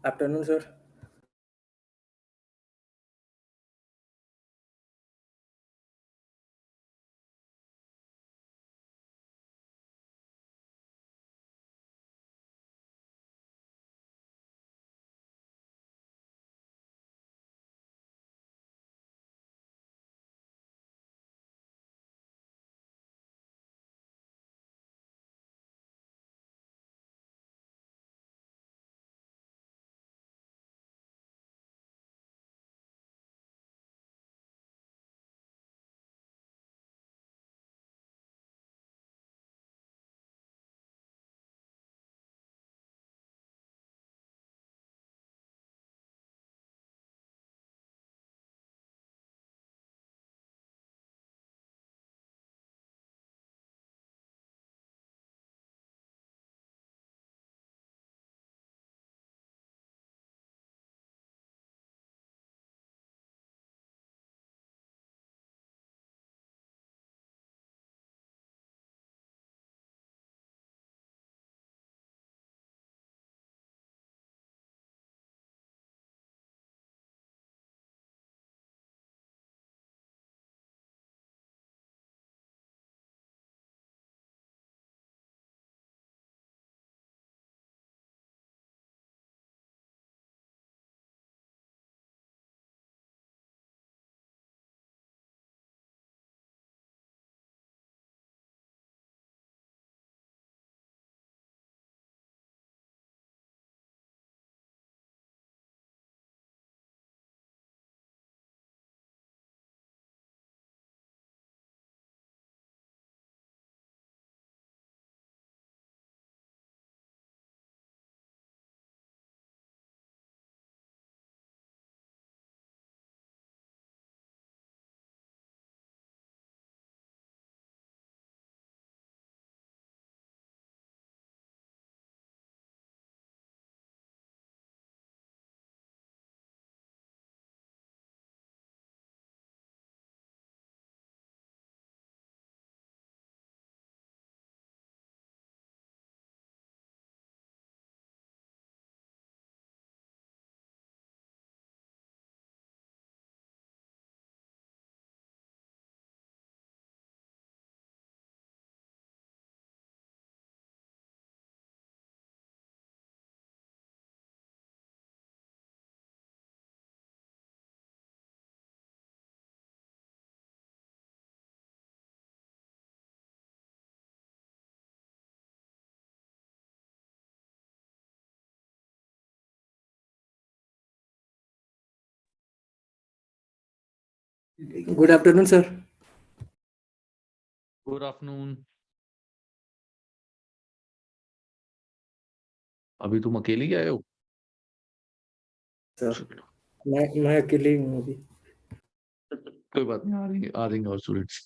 Afternoon, sir. Good afternoon, sir. Good afternoon. अभी तुम अकेले ही आए हो? सर, चलो, मैं अकेले ही हूँ अभी। कोई बात नहीं, आ जाएंगे और students.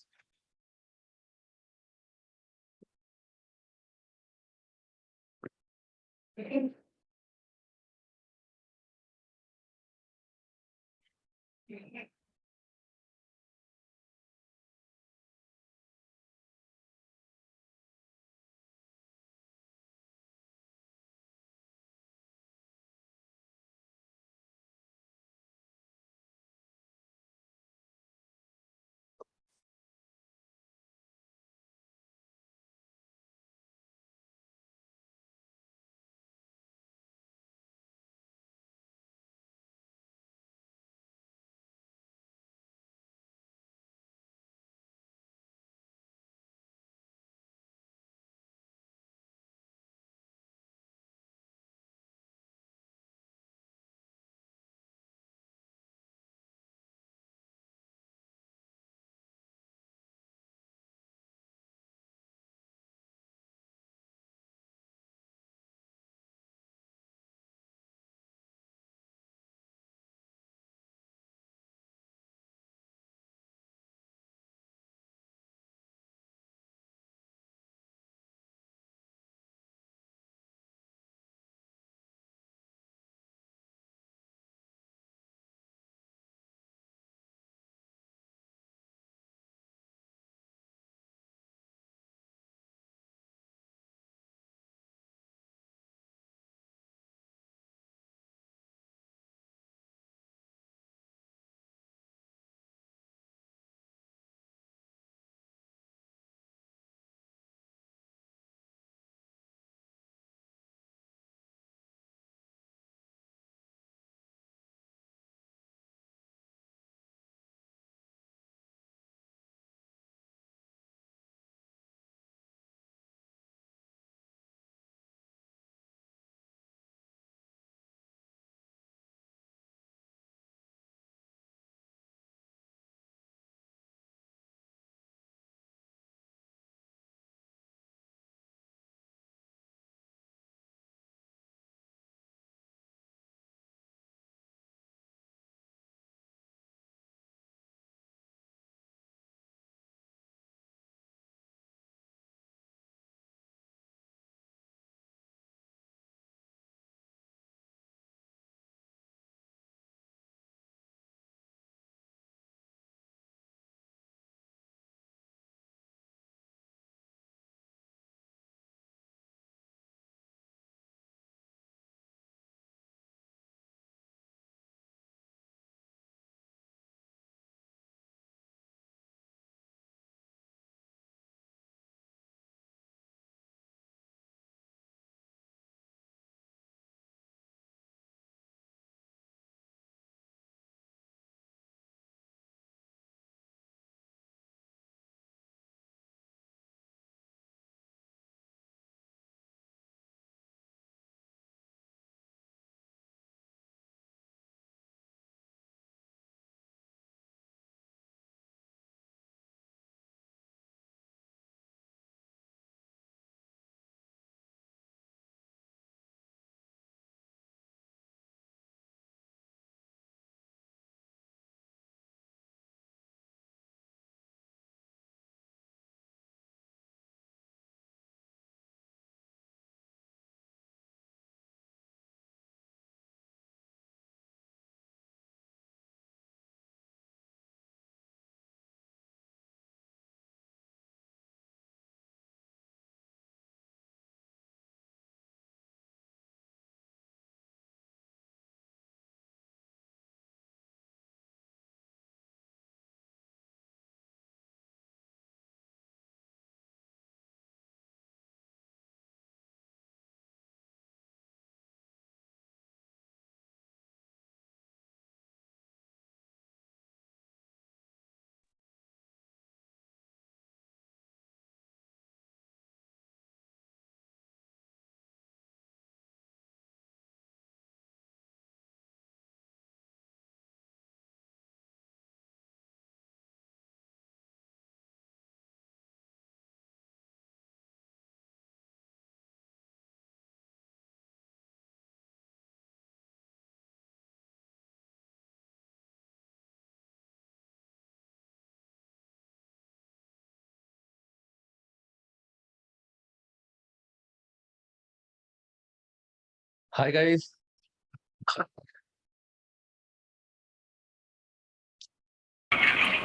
Hi guys.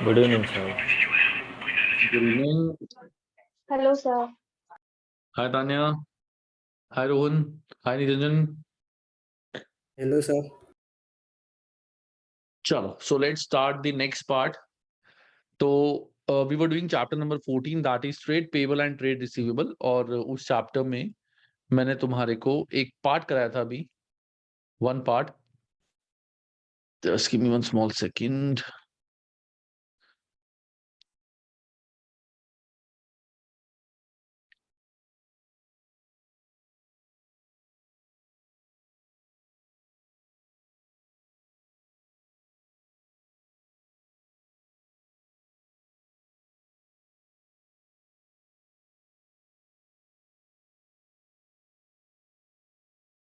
Good evening, sir. Good evening. Hello, sir. Hi Tanya. Hi Rohan. Hi Niranjan. Hello, sir. Chalo. So let's start the next part. So we were doing chapter number 14, that is trade payable and trade receivable. और उस chapter में मैंने तुम्हारे को एक part कराया था अभी. One part. Just give me one small second.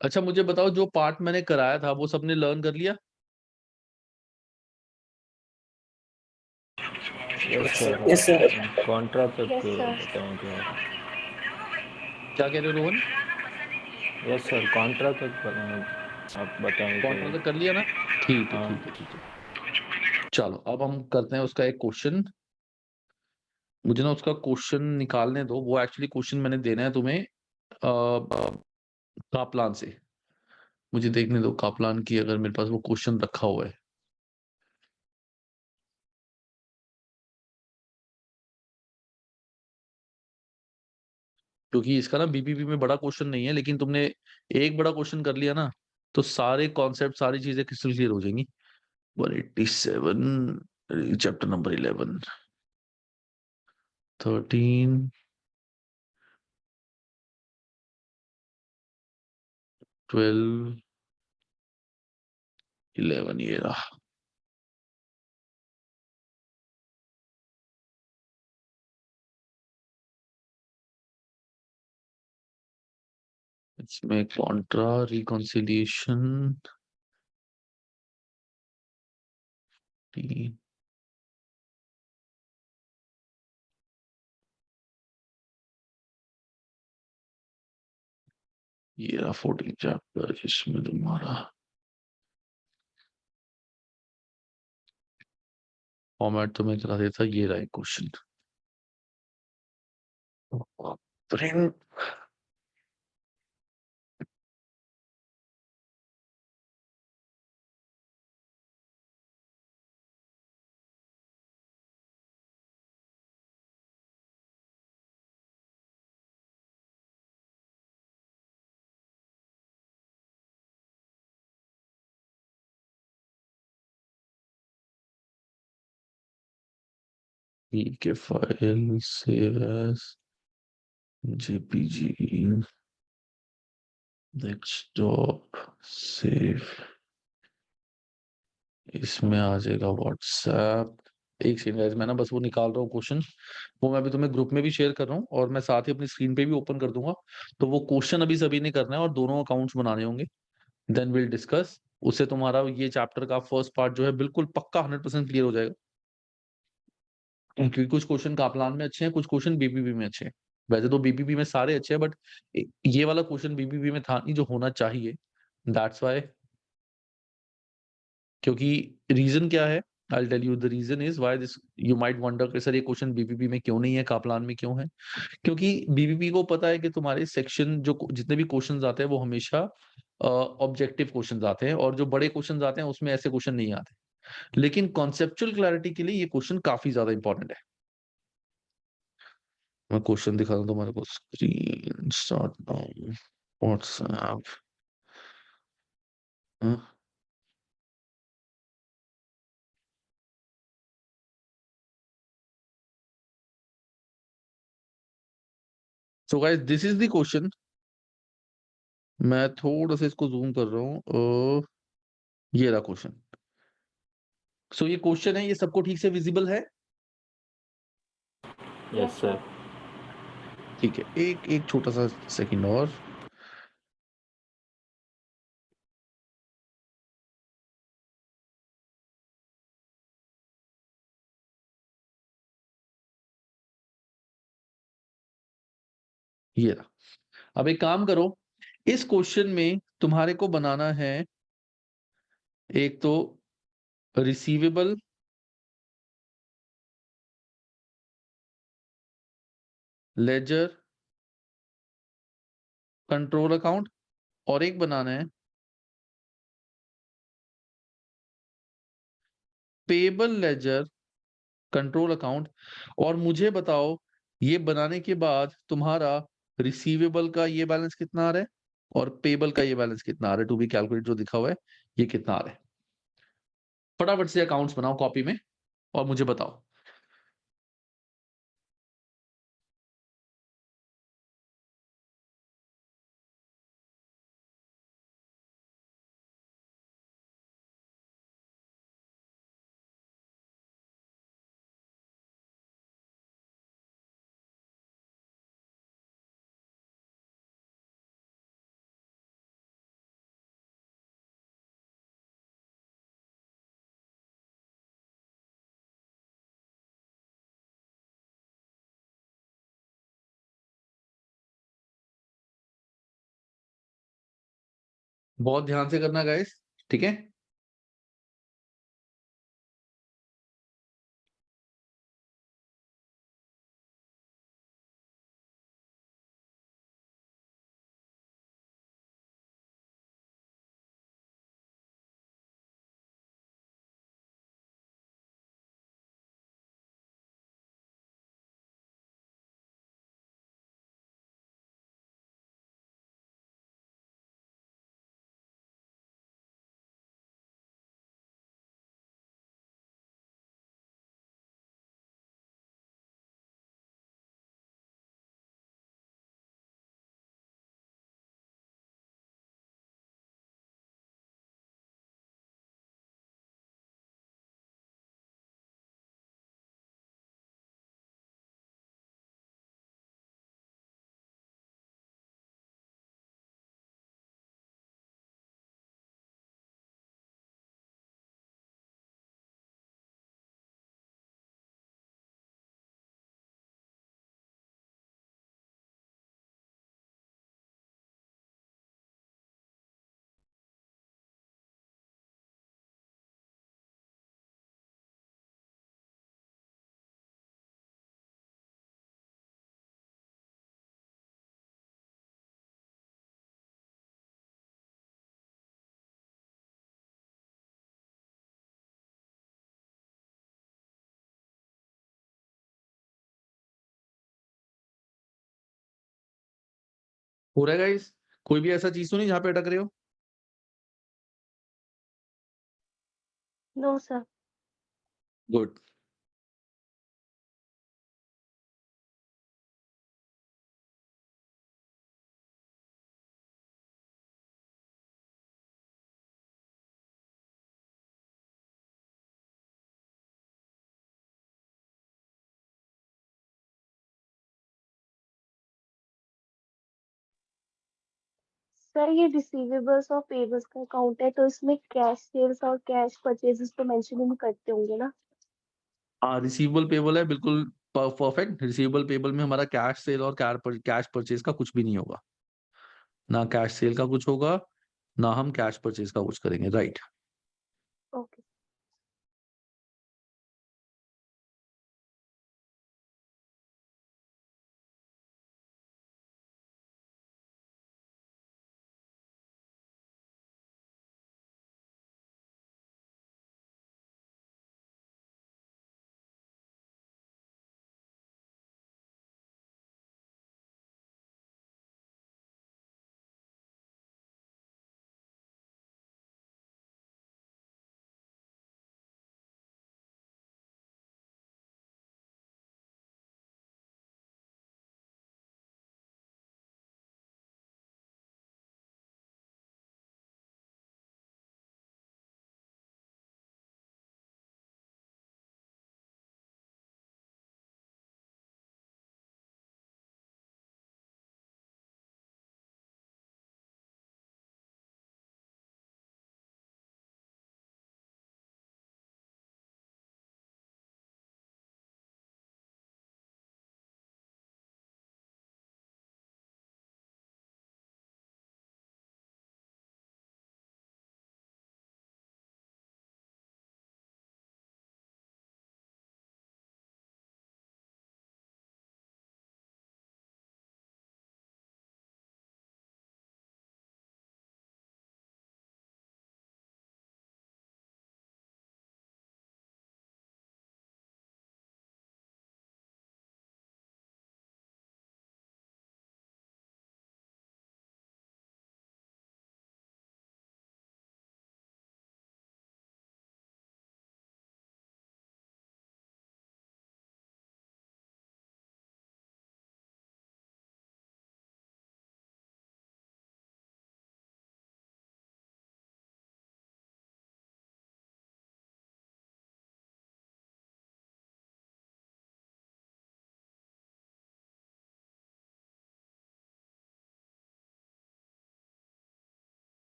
अच्छा मुझे बताओ जो पार्ट मैंने कराया था वो सबने लर्न कर लिया? Yes, sir. Yes, sir. Contra तक Yes, sir. बताएंगे आप. क्या कह रहे हो रोहन? यस सर, कॉन्ट्रा तक आप बताएंगे. कॉन्ट्रा तक कर लिया ना? ठीक है हाँ. ठीक है ठीक है. चलो अब हम करते हैं उसका एक क्वेश्चन. मुझे ना उसका क्वेश्चन निकालने दो. वो एक्चुअली क्वेश्चन मैंने देना है तुम्हें काप्लान से. मुझे देखने दो काप्लान की अगर मेरे पास वो क्वेश्चन रखा हुआ है. क्योंकि इसका ना बीपीपी में बड़ा क्वेश्चन नहीं है, लेकिन तुमने एक बड़ा क्वेश्चन कर लिया ना तो सारे कॉन्सेप्ट सारी चीजें क्रिस्टल क्लियर हो जाएंगी. 187 चैप्टर नंबर 11 13 12 11 ये रहा. इसमें कॉन्ट्रा रिकॉन्सिलिएशन ये रहा 14 चैप्टर जिसमें तुम्हारा फॉर्मेट तो मैं करा देता. ये रहा एक क्वेश्चन. प्रिंट ठीक है. File save as JPG desktop save. इसमें आ जाएगा व्हाट्सएप. एक सेकंड गाइस, मैं ना बस वो निकाल रहा हूँ क्वेश्चन. वो मैं अभी तुम्हें ग्रुप में भी शेयर कर रहा हूँ और मैं साथ ही अपनी स्क्रीन पे भी ओपन कर दूंगा. तो वो क्वेश्चन अभी सभी ने करना है और दोनों अकाउंट्स बनाने होंगे. Then will discuss. उससे तुम्हारा ये चैप्टर का फर्स्ट पार्ट जो है बिल्कुल पक्का 100% क्लियर हो जाएगा. क्योंकि कुछ क्वेश्चन काप्लान में अच्छे हैं, कुछ क्वेश्चन बीपीपी में अच्छे हैं. वैसे तो बीपीपी में सारे अच्छे हैं, बट ये वाला क्वेश्चन बीपीपी में था नहीं जो होना चाहिए. That's why. क्योंकि रीजन क्या है, I tell you the reason is why this. You might wonder कि सर ये क्वेश्चन बीपीपी में क्यों नहीं है, काप्लान में क्यों है. क्योंकि बीपीपी को पता है कि तुम्हारे सेक्शन जो जितने भी क्वेश्चंस आते हैं वो हमेशा ऑब्जेक्टिव क्वेश्चंस आते हैं, और जो बड़े क्वेश्चंस आते हैं उसमें ऐसे क्वेश्चन नहीं आते. लेकिन कॉन्सेप्चुअल क्लैरिटी के लिए ये क्वेश्चन काफी ज्यादा इंपॉर्टेंट है. मैं क्वेश्चन दिखा दूं तुम्हारे को. Screen start now. WhatsApp. So guys this is the question. मैं थोड़ा सा इसको जूम कर रहा हूँ. ये रहा क्वेश्चन. सो ये क्वेश्चन है, ये सबको ठीक से विजिबल है? Yes sir. ठीक है. एक एक छोटा सा सेकंड और. ये रहा. अब एक काम करो, इस क्वेश्चन में तुम्हारे को बनाना है एक तो रिसीवेबल, लेजर, कंट्रोल अकाउंट, और एक बनाना है पेबल, लेजर, कंट्रोल अकाउंट। और मुझे बताओ ये बनाने के बाद तुम्हारा रिसीवेबल का ये बैलेंस कितना आ रहा है और पेबल का ये बैलेंस कितना आ रहा है, टू बी कैलकुलेट जो दिखा हुआ है ये कितना आ रहा है। फटाफट से अकाउंट्स बनाओ कॉपी में और मुझे बताओ। बहुत ध्यान से करना गाइस, ठीक है। हो रहा है गाइस? कोई भी ऐसा चीज तो नहीं जहाँ पे अटक रहे हो? No sir. गुड। सर ये रिसीवेबल्स और पेबल्स का अकाउंट है तो इसमें कैश सेल्स और कैश परचेजेस तो मेंशन ही नहीं करते होंगे ना। हाँ, रिसीवेबल पेबल है, बिल्कुल परफेक्ट। रिसीवेबल पेबल में हमारा कैश सेल और कैश परचेज का कुछ भी नहीं होगा, ना कैश सेल का कुछ होगा, ना हम कैश परचेज का कुछ करेंगे, right. Okay.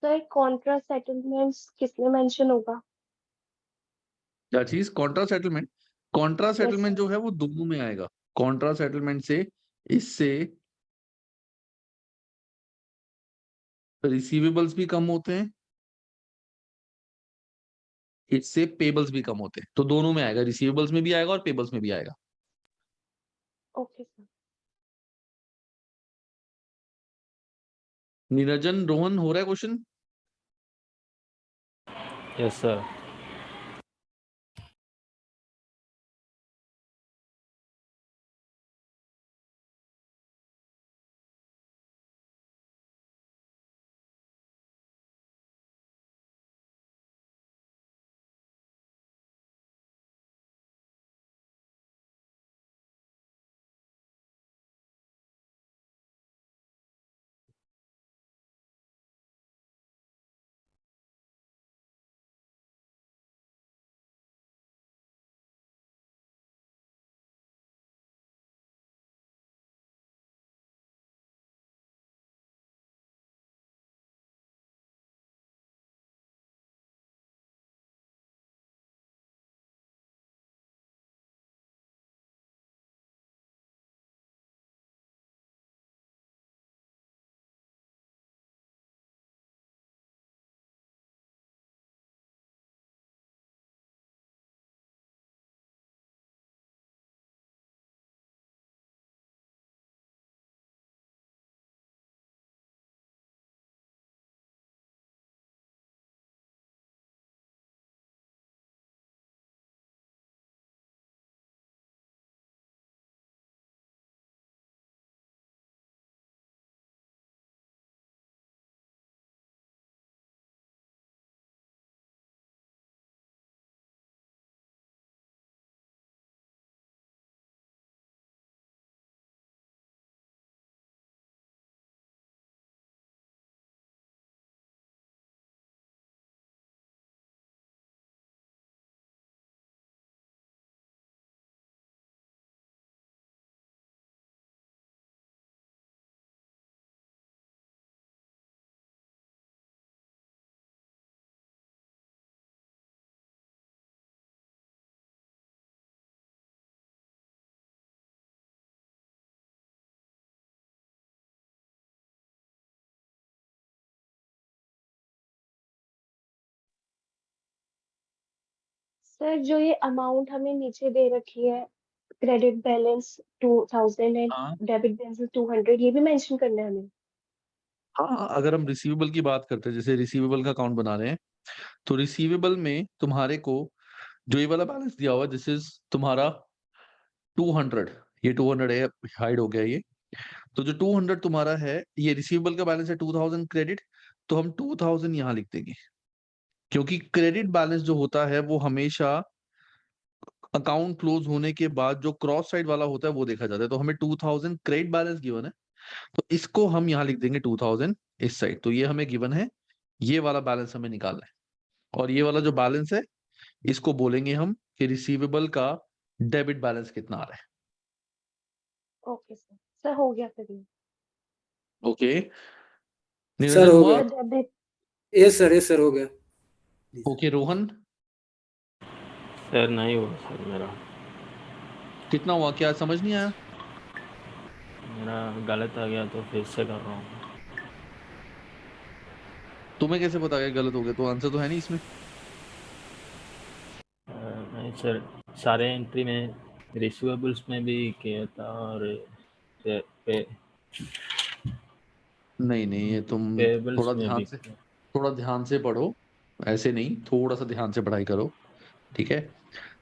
Sir Contra settlements किसमें मेंशन होगा? क्या चीज? Contra settlement? Contra yes settlement sir. जो है वो दोनों में आएगा। कॉन्ट्रा सेटलमेंट से इससे रिसीवेबल्स भी कम होते हैं, इससे पेबल्स भी कम होते हैं, तो दोनों में आएगा, रिसीवेबल्स में भी आएगा और पेबल्स में भी आएगा। Okay sir. निरंजन, रोहन, हो रहा है क्वेश्चन? Yes sir. सर जो ये अमाउंट हमें नीचे दे रखी है, क्रेडिट बैलेंस 2000 एंड हाँ डेबिट बैलेंस 200, ये भी मेंशन करना है हमें? हाँ, अगर हम रिसीवेबल की बात करते हैं, जैसे रिसीवेबल का अकाउंट बना रहे हैं, तो रिसीवेबल में तुम्हारे को जो ये वाला बैलेंस दिया हुआ है, दिस इज तुम्हारा 200, ये 200 है, हाइड हो गया ये। तो जो 200 तुम्हारा है, ये रिसीवेबल का बैलेंस है 2000 क्रेडिट, तो हम 2000 यहाँ लिख देंगे, क्योंकि क्रेडिट बैलेंस जो होता है वो हमेशा अकाउंट क्लोज होने के बाद जो क्रॉस साइड वाला होता है वो देखा जाता है। तो हमें 2000 क्रेडिट बैलेंस गिवन है, तो इसको हम यहाँ लिख देंगे 2000 इस साइड। तो ये हमें गिवन है, ये वाला बैलेंस हमें निकालना है, और ये वाला जो बैलेंस है इसको बोलेंगे हम कि रिसीवेबल का डेबिट बैलेंस कितना आ रहा है। Okay sir. सर हो गया फिर ये। ओके, सर निरंजन हो हुआ? गया। Sir debit. यस सर हो गया। ओके, रोहन सर नहीं हुआ सर, मेरा कितना हुआ? क्या समझ नहीं आया? मेरा गलत आ गया तो फिर से कर रहा हूँ। तुम्हें कैसे पता कि गलत हो गया? तो आंसर तो है नहीं इसमें। नहीं सर, सारे एंट्री में रिसीवेबल्स में भी किया था और पे नहीं नहीं, ये तुम पेबल्स थोड़ा में ध्यान भी से, किया। थोड़ा ध्यान से पढ़ो, ऐसे नहीं, थोड़ा सा ध्यान से पढ़ाई करो, ठीक है?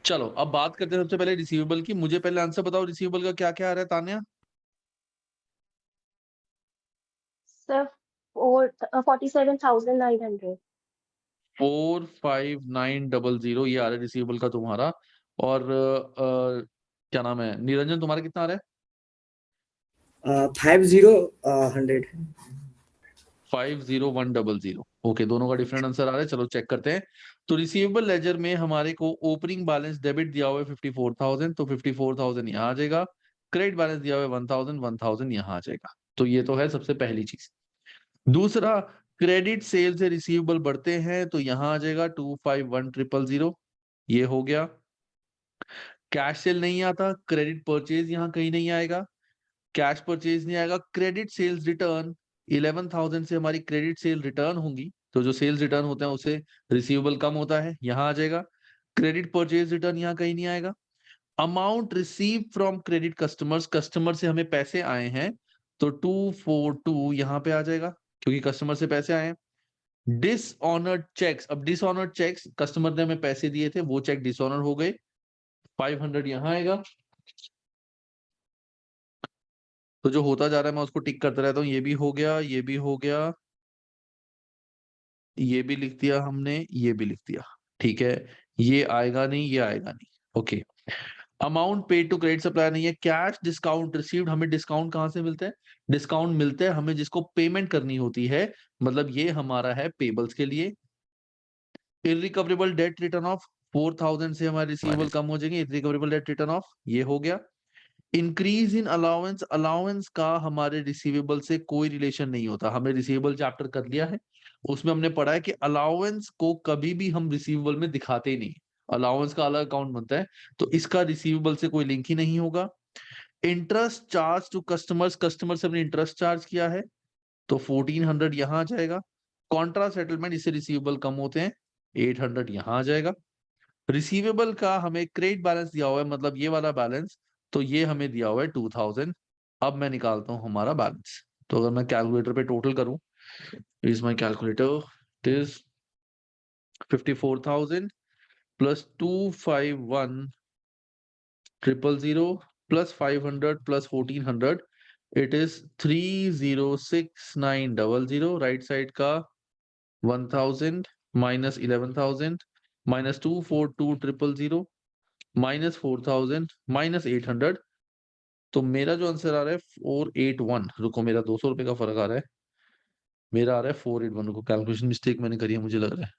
चलो अब बात करते हैं सबसे पहले रिसीवेबल की। मुझे पहले आंसर बताओ, रिसीवेबल का क्या क्या आ रहा है तान्या? सर 47,900। 45900 ये आ रहा है रिसीवेबल का तुम्हारा। और क्या नाम है निरंजन, तुम्हारा कितना आ रहा है? 50 100। 50100। ओके, दोनों का डिफरेंट आंसर आ रहा है, चलो चेक करते हैं। तो रिसीवेबल लेजर में हमारे को ओपनिंग बैलेंस डेबिट दिया हुआ है 54,000, तो 54,000 यहाँ आ जाएगा। क्रेडिट बैलेंस दिया हुआ है 1000, 1000 यहाँ आ जाएगा। तो ये तो है सबसे पहली चीज। दूसरा, क्रेडिट सेल से रिसीवेबल बढ़ते हैं तो यहां आ जाएगा 251000, ये हो गया। कैश सेल नहीं आता, क्रेडिट परचेज यहां कहीं नहीं आएगा, कैश परचेज नहीं आएगा। क्रेडिट सेल्स रिटर्न 11,000 से हमारी क्रेडिट सेल रिटर्न होंगी, तो जो सेल्स रिटर्न होते हैं उससे रिसीवेबल कम होता है, यहां आ जाएगा। क्रेडिट परचेज रिटर्न यहाँ कहीं नहीं आएगा। Amount receive from credit customers, customer से हमें पैसे आए हैं तो 242 यहाँ पे आ जाएगा क्योंकि कस्टमर से पैसे आए हैं। डिसऑनर्ड चेक्स, अब डिसऑनर्ड चेक्स कस्टमर ने हमें पैसे दिए थे, वो चेक डिसऑनर हो गए, 500 यहाँ आएगा। तो जो होता जा रहा है मैं उसको टिक करता रहता हूँ, ये भी हो गया, ये भी हो गया, ये भी लिख दिया हमने, ये भी लिख दिया, ठीक है। ये आएगा नहीं, ये आएगा नहीं, okay. Amount paid to credit supplier नहीं है। कैश डिस्काउंट रिसीव्ड, हमें डिस्काउंट कहां से मिलता है? डिस्काउंट मिलता है हमें जिसको पेमेंट करनी होती है, मतलब ये हमारा है पेबल्स के लिए। इररिकवरेबल डेट रिटर्न ऑफ 4000 से हमारे रिसीवेबल कम हो जाएंगे, इररिकवरेबल डेट रिटर्न ऑफ, ये हो गया। इंक्रीज इन अलाउंस, अलाउंस का हमारे रिसीवेबल से कोई रिलेशन नहीं होता, हमने रिसीवेबल चैप्टर कर लिया है, उसमें हमने पढ़ा है कि अलाउंस को कभी भी हम रिसीवेबल में दिखाते ही नहीं, अलाउंस का अलग अकाउंट बनता है, तो इसका रिसीवेबल से कोई लिंक ही नहीं होगा। Interest charge to customers, customer से हमने इंटरेस्ट चार्ज किया है तो 1400 यहां आ जाएगा। कॉन्ट्रा सेटलमेंट, इससे रिसीवेबल कम होते हैं, 800 यहां आ जाएगा। रिसीवेबल का हमें क्रेडिट बैलेंस दिया हुआ है, मतलब ये वाला बैलेंस, तो ये हमें दिया हुआ है 2000। अब मैं निकालता हूं हमारा बैलेंस, तो अगर मैं कैलकुलेटर पे टोटल करूं, is my calculator, it is 54,000 plus 251,000 plus 500 plus 1400, it is 306900। Right side का 1000 माइनस 11,000 माइनस 242,000 माइनस 4000 माइनस 800, तो मेरा जो आंसर आ रहा है 481, रुको मेरा 200 रुपए का फर्क आ रहा है, मेरा आ रहा है 481, रुको कैलकुलेशन मिस्टेक मैंने करी है मुझे लग रहा है।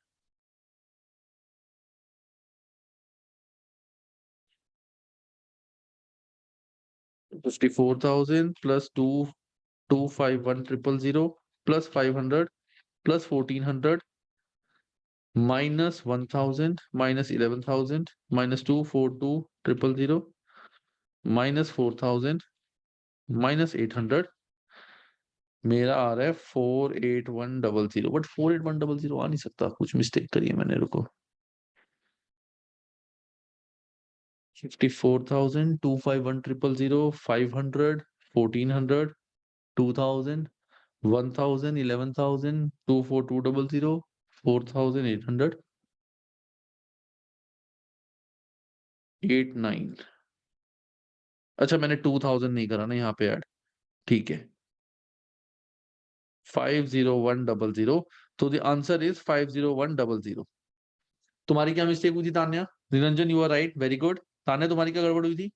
$54,000 plus 251,000 plus 500 plus 1400 minus 1000 minus 11,000 minus 242,000 minus 4000 minus 800, मेरा आ रहा है 48100, बट 48100 आ नहीं सकता, कुछ मिस्टेक करी है मैंने, रुको। 54,000 251,000 500 1400 2000 1000 11,000 24200 4,800 89। अच्छा मैंने 2000 नहीं करा ना यहाँ पे ऐड, ठीक है। 50100, तो द आंसर इज 50100। तुम्हारी क्या मिस्टेक हुई थी Tanya? Niranjan you are right, very good. Tanya तुम्हारी क्या गड़बड़ हुई थी?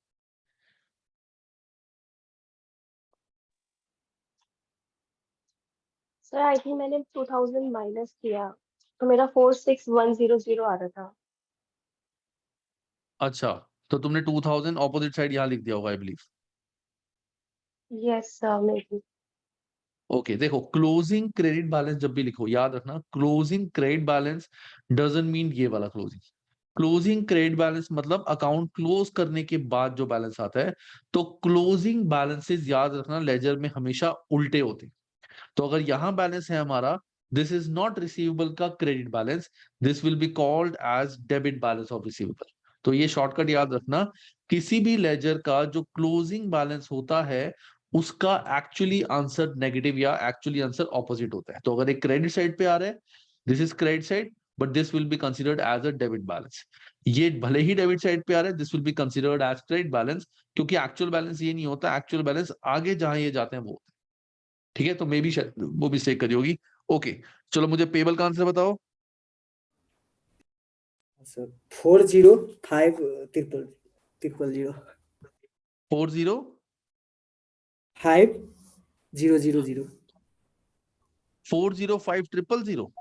सर आई थिंक मैंने 2000 माइनस किया तो मेरा 46100 आ रहा था। अच्छा, तो तुमने 2000 ऑपोजिट साइड यहाँ लिख दिया होगा I believe. Yes sir, may be. Okay देखो, क्लोजिंग क्रेडिट बैलेंस जब भी लिखो याद रखना, closing credit balance doesn't mean ये वाला क्लोजिंग। क्लोजिंग क्रेडिट बैलेंस मतलब अकाउंट क्लोज करने के बाद जो बैलेंस आता है, तो क्लोजिंग बैलेंसेस याद रखना लेजर में हमेशा उल्टे होते हैं। तो अगर यहां बैलेंस है हमारा, दिस इज नॉट रिसीवेबल का credit balance, this will be called as debit balance of receivable. तो ये शॉर्टकट याद रखना, किसी भी लेजर का जो क्लोजिंग बैलेंस होता है उसका एक्चुअली आंसर नेगेटिव या एक्चुअली आंसर ऑपोजिट होता है। तो अगर एक क्रेडिट साइड पे आ रहा है, this is credit side, but this will be considered as a debit balance. ये भले ही डेबिट साइड पे आ रहा है, this will be considered as credit balance, क्योंकि एक्चुअल बैलेंस ये नहीं होता, एक्चुअल बैलेंस आगे जहां ये जाते हैं वो, ठीक है। तो मे भी शायद वो मिस्टेक करी होगी। ओके चलो मुझे पेबल का आंसर बताओ। सर 405,000 5000 405,000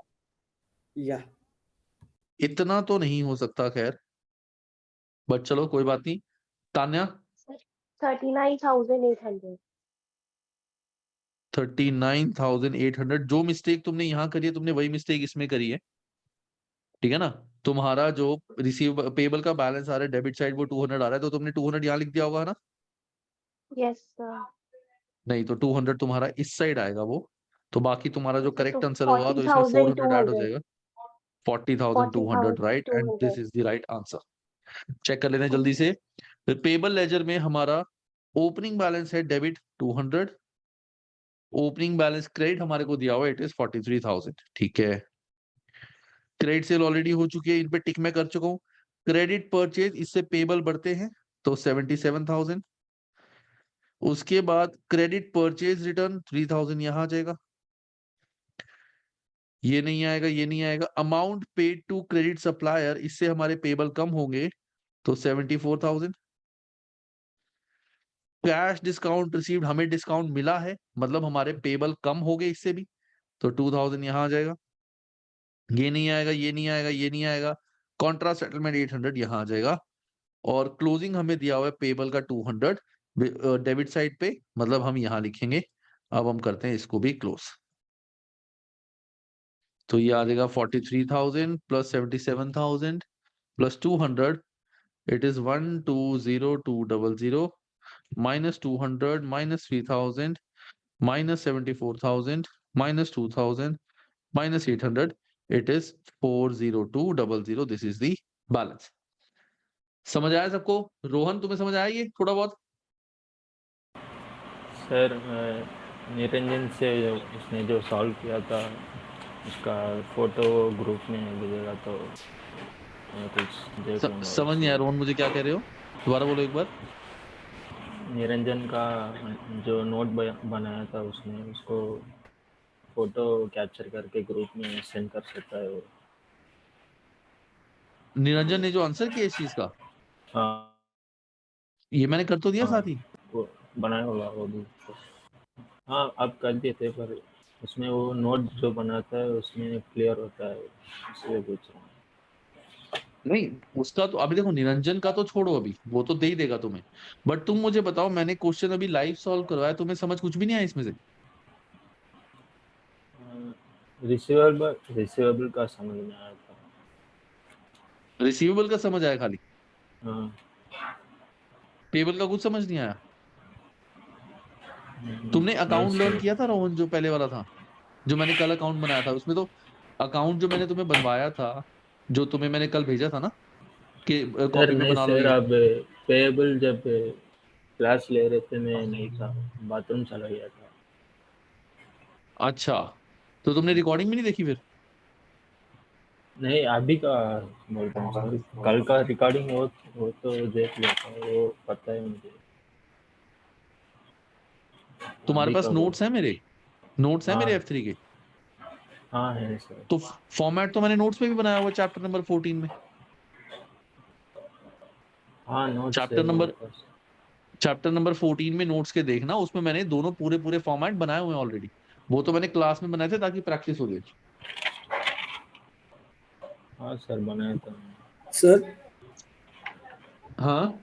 या इतना तो नहीं हो सकता, खैर बट चलो कोई बात नहीं। तान्या? 39,800। 39,800। जो मिस्टेक तुमने यहाँ करी है तुमने वही मिस्टेक इसमें करी है, ठीक है ना। तुम्हारा जो रिसीव पेबल का बैलेंस आ रहा है डेबिट साइड वो 200 आ रहा है, तो तुमने 200 यहाँ लिख दिया होगा ना। Yes sir. नहीं तो 200 तुम्हारा इस साइड आएगा वो, तो बाकी तुम्हारा जो अच्छा, तो करेक्ट आंसर होगा तो इसमें 400 ऐड हो जाएगा। 40,200 right, and this 40,200। Is the right answer. Check कर लेते हैं जल्दी से। पेबल लेजर में हमारा ओपनिंग बैलेंस है डेबिट 200, ओपनिंग बैलेंस क्रेडिट हमारे को दिया हुआ इट इज 43,000, ठीक है। क्रेडिट सेल ऑलरेडी हो चुकी है, इन पे टिक मैं कर चुका हूँ। क्रेडिट परचेज, इससे पेबल बढ़ते हैं तो 77,000। उसके बाद क्रेडिट परचेज रिटर्न 3,000 यहां आ जाएगा, ये नहीं आएगा, ये नहीं आएगा। Amount paid to credit supplier, इससे हमारे पेबल कम होंगे तो 74,000। कैश डिस्काउंट रिसीव्ड, हमें डिस्काउंट मिला है मतलब हमारे पेबल कम हो गए इससे भी, तो 2,000 यहां आ जाएगा। ये नहीं आएगा, ये नहीं आएगा, ये नहीं आएगा। कॉन्ट्रा सेटलमेंट 800 यहां आ जाएगा। और क्लोजिंग हमें दिया हुआ है पेबल का 200 डेबिट साइड पे, मतलब हम यहां लिखेंगे। अब हम करते हैं इसको भी क्लोज, तो ये आ जाएगा 43,000 plus 77,000 plus 200, it is 120,200 minus 200 minus 3,000 minus 74,000 minus 2,000 minus 800, it is 40200, this is the balance। समझ आया सबको? रोहन तुम्हें समझ आया ये थोड़ा बहुत? सर निरंजन से उसने जो सॉल्व किया था उसका फोटो ग्रुप में भेजेगा तो मैं कुछ देख लूँगा समझ नहीं आया रोहन, मुझे क्या कह रहे हो, दोबारा बोलो एक बार। निरंजन का जो नोट बनाया था उसने, उसको फोटो कैप्चर करके ग्रुप में सेंड कर सकता है वो। निरंजन ने जो आंसर किया इस चीज का, हाँ ये मैंने कर तो दिया हाँ, साथ ही। वो बनाया होगा वो भी। हाँ आप कर दिए थे, पर उसमें वो नोट जो बनाता है उसमें क्लियर होता है, इसलिए पूछ रहा हूँ। नहीं उसका तो अभी देखो, निरंजन का तो छोड़ो, अभी वो तो दे ही देगा तुम्हें। बट तुम मुझे बताओ, मैंने क्वेश्चन अभी लाइव सॉल्व करवाया, तुम्हें समझ कुछ भी नहीं आया इसमें से? रिसीवेबल का समझ में आया था। रिसीवेबल का समझ आया खाली, हाँ पेबल का कुछ समझ नहीं आया? तुमने नहीं अकाउंट लर्न सर। किया था रोहन, जो पहले वाला था, जो मैंने कल अकाउंट बनाया था, उसमें तो अकाउंट जो मैंने तुम्हें बनवाया था, जो तुम्हें मैंने कल भेजा था ना कि सर कॉपी में नहीं बना लो सर, ये। अब पेएबल जब क्लास ले रहे थे मैं नहीं था, बाथरूम चला गया था। अच्छा, तो तुमने रिकॉर्डिंग भी नहीं देखी फिर? नहीं अभी का बोलता हूँ सर, कल का रिकॉर्डिंग वो तो देख लिया था, वो पता है मुझे। तुम्हारे अभी पास का बोल। नोट्स है मेरे, नोट्स है हाँ मेरे F3 के? हाँ है सर। तो फॉर्मेट तो मैंने नोट्स में भी बनाया हुआ चैप्टर नंबर 14 में। हाँ नोट्स है चैप्टर मेरे नंबर पास। चैप्टर नंबर 14 में नोट्स के देखना, उसमें मैंने दोनों पूरे पूरे फॉर्मेट बनाए हुए हैं ऑलरेडी। वो तो मैंने क्लास में बनाए थे ताकि प्रैक्टिस हो जाए। हाँ सर बनाया था। सर, हाँ,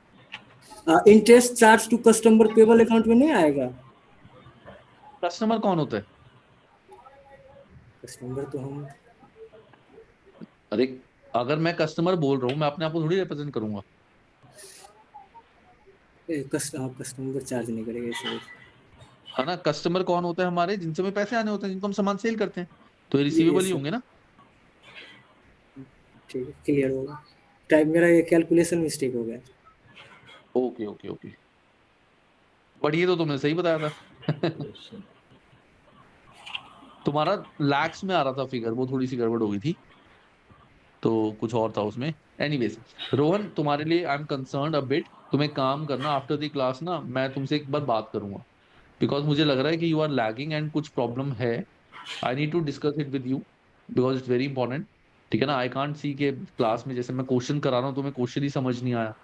interest charge to customer payable account में नहीं आएगा? कस्टमर कौन होता है? कस्टमर तो हम अरे अगर मैं कस्टमर बोल रहा हूँ, मैं अपने आप को थोड़ी रिप्रेजेंट करूंगा। कस्टमर चार्ज नहीं करेगा इसे। है ना, कस्टमर कौन होता है? हमारे जिनसे हमें पैसे आने होते हैं, जिनको हम सामान सेल करते हैं, तो ये ये रिसीवेबल ही सर, होंगे ना। ठीक है, क्लियर होगा। टाइप मेरा ये कैलकुलेशन मिस्टेक हो गया। ओके ओके ओके, बट ये तो तुमने सही बताया था। Yes, sir. तुम्हारा लैक्स में आ रहा था फिगर, वो थोड़ी सी गड़बड़ हो गई थी, तो कुछ और था उसमें। एनीवेज रोहन, तुम्हारे लिए I am concerned a bit. तुम एक काम करना, आफ्टर द क्लास ना मैं तुमसे एक बार बात करूंगा, बिकॉज मुझे लग रहा है कि यू आर लैगिंग एंड कुछ प्रॉब्लम है। I need to discuss it with you because it's very important, ठीक है ना। आई कांट सी के क्लास में जैसे मैं क्वेश्चन करा रहा हूँ तुम्हें क्वेश्चन ही समझ नहीं आया,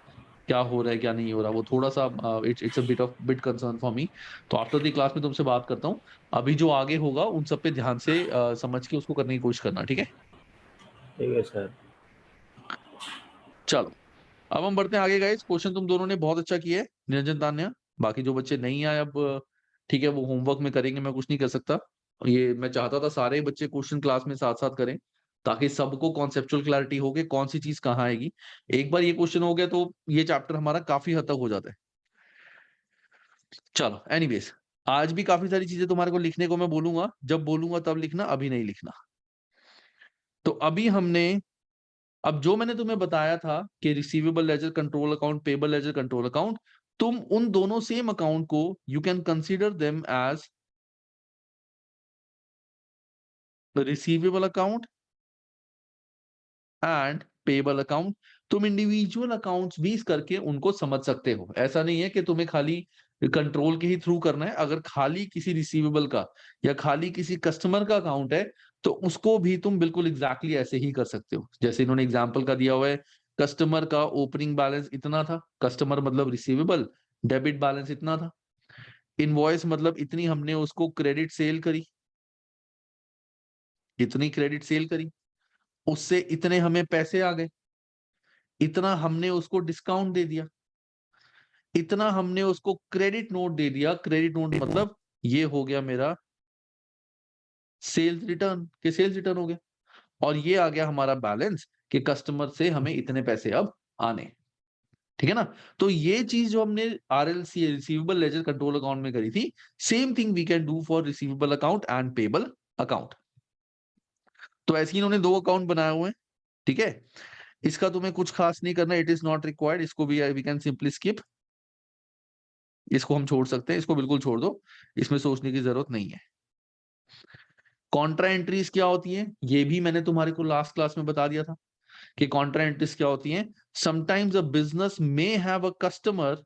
क्या हो रहा है क्या नहीं हो रहा, वो थोड़ा सा it's a bit concern for me. तो आफ्टर द क्लास में तुमसे बात करता हूँ। अभी जो आगे होगा उन सब पे ध्यान से समझ के उसको करने की कोशिश करना, ठीक है? ठीक है सर। चलो, अब हम बढ़ते हैं आगे गाइस। क्वेश्चन तुम दोनों ने बहुत अच्छा किया है, निरंजन तान्या। बाकी जो बच्चे नहीं आए अब ठीक है, वो होमवर्क में करेंगे, मैं कुछ नहीं कर सकता। ये मैं चाहता था सारे बच्चे क्वेश्चन क्लास में साथ साथ करें, ताकि सबको कॉन्सेप्चुअल क्लैरिटी हो गई कौन सी चीज कहाँ आएगी। एक बार ये क्वेश्चन हो गया तो ये चैप्टर हमारा काफी हद तक हो जाता है। चलो एनीवेज, आज भी काफी सारी चीजें तुम्हारे को लिखने को मैं बोलूंगा, जब बोलूंगा तब लिखना, अभी नहीं लिखना। तो अभी हमने, अब जो मैंने तुम्हें बताया था कि receivable ledger control account, payable ledger control account, तुम उन दोनों सेम अकाउंट को you can consider them as receivable account and payable account. तुम इंडिविजुअल अकाउंट्स भी करके उनको समझ सकते हो। ऐसा नहीं है कि तुम्हें खाली कंट्रोल के ही थ्रू करना है। अगर खाली किसी रिसीवेबल का या खाली किसी कस्टमर का अकाउंट है तो उसको भी तुम बिल्कुल एग्जैक्टली ऐसे ही कर सकते हो। जैसे इन्होंने एग्जाम्पल का दिया हुआ है, कस्टमर का ओपनिंग बैलेंस इतना था, कस्टमर मतलब रिसीवेबल, डेबिट बैलेंस इतना था, इनवॉइस मतलब इतनी हमने उसको क्रेडिट सेल करी, इतनी क्रेडिट सेल करी, उससे इतने हमें पैसे आ गए, इतना हमने उसको डिस्काउंट दे दिया, इतना हमने उसको क्रेडिट नोट दे दिया। क्रेडिट नोट मतलब ये हो गया मेरा सेल्स रिटर्न, के सेल्स रिटर्न हो गया, और ये आ गया हमारा बैलेंस कि कस्टमर से हमें इतने पैसे अब आने। ठीक है ना। तो ये चीज जो हमने RLC receivable ledger control account में करी थी, same thing we can do for receivable account and payable account. तो ऐसे ही इन्होंने दो अकाउंट बनाए हुए हैं। ठीक है, इसका तुम्हें कुछ खास नहीं करना, इट इज नॉट रिक्वायर्ड। इसको वी कैन सिंपली स्किप, इसको हम छोड़ सकते हैं, इसको बिल्कुल छोड़ दो, इसमें सोचने की जरूरत नहीं है। कॉन्ट्रा एंट्रीज क्या होती हैं, ये भी मैंने तुम्हारे को लास्ट क्लास में बता दिया था कि कॉन्ट्रा एंट्रीज क्या होती हैं। Sometimes a business may have a customer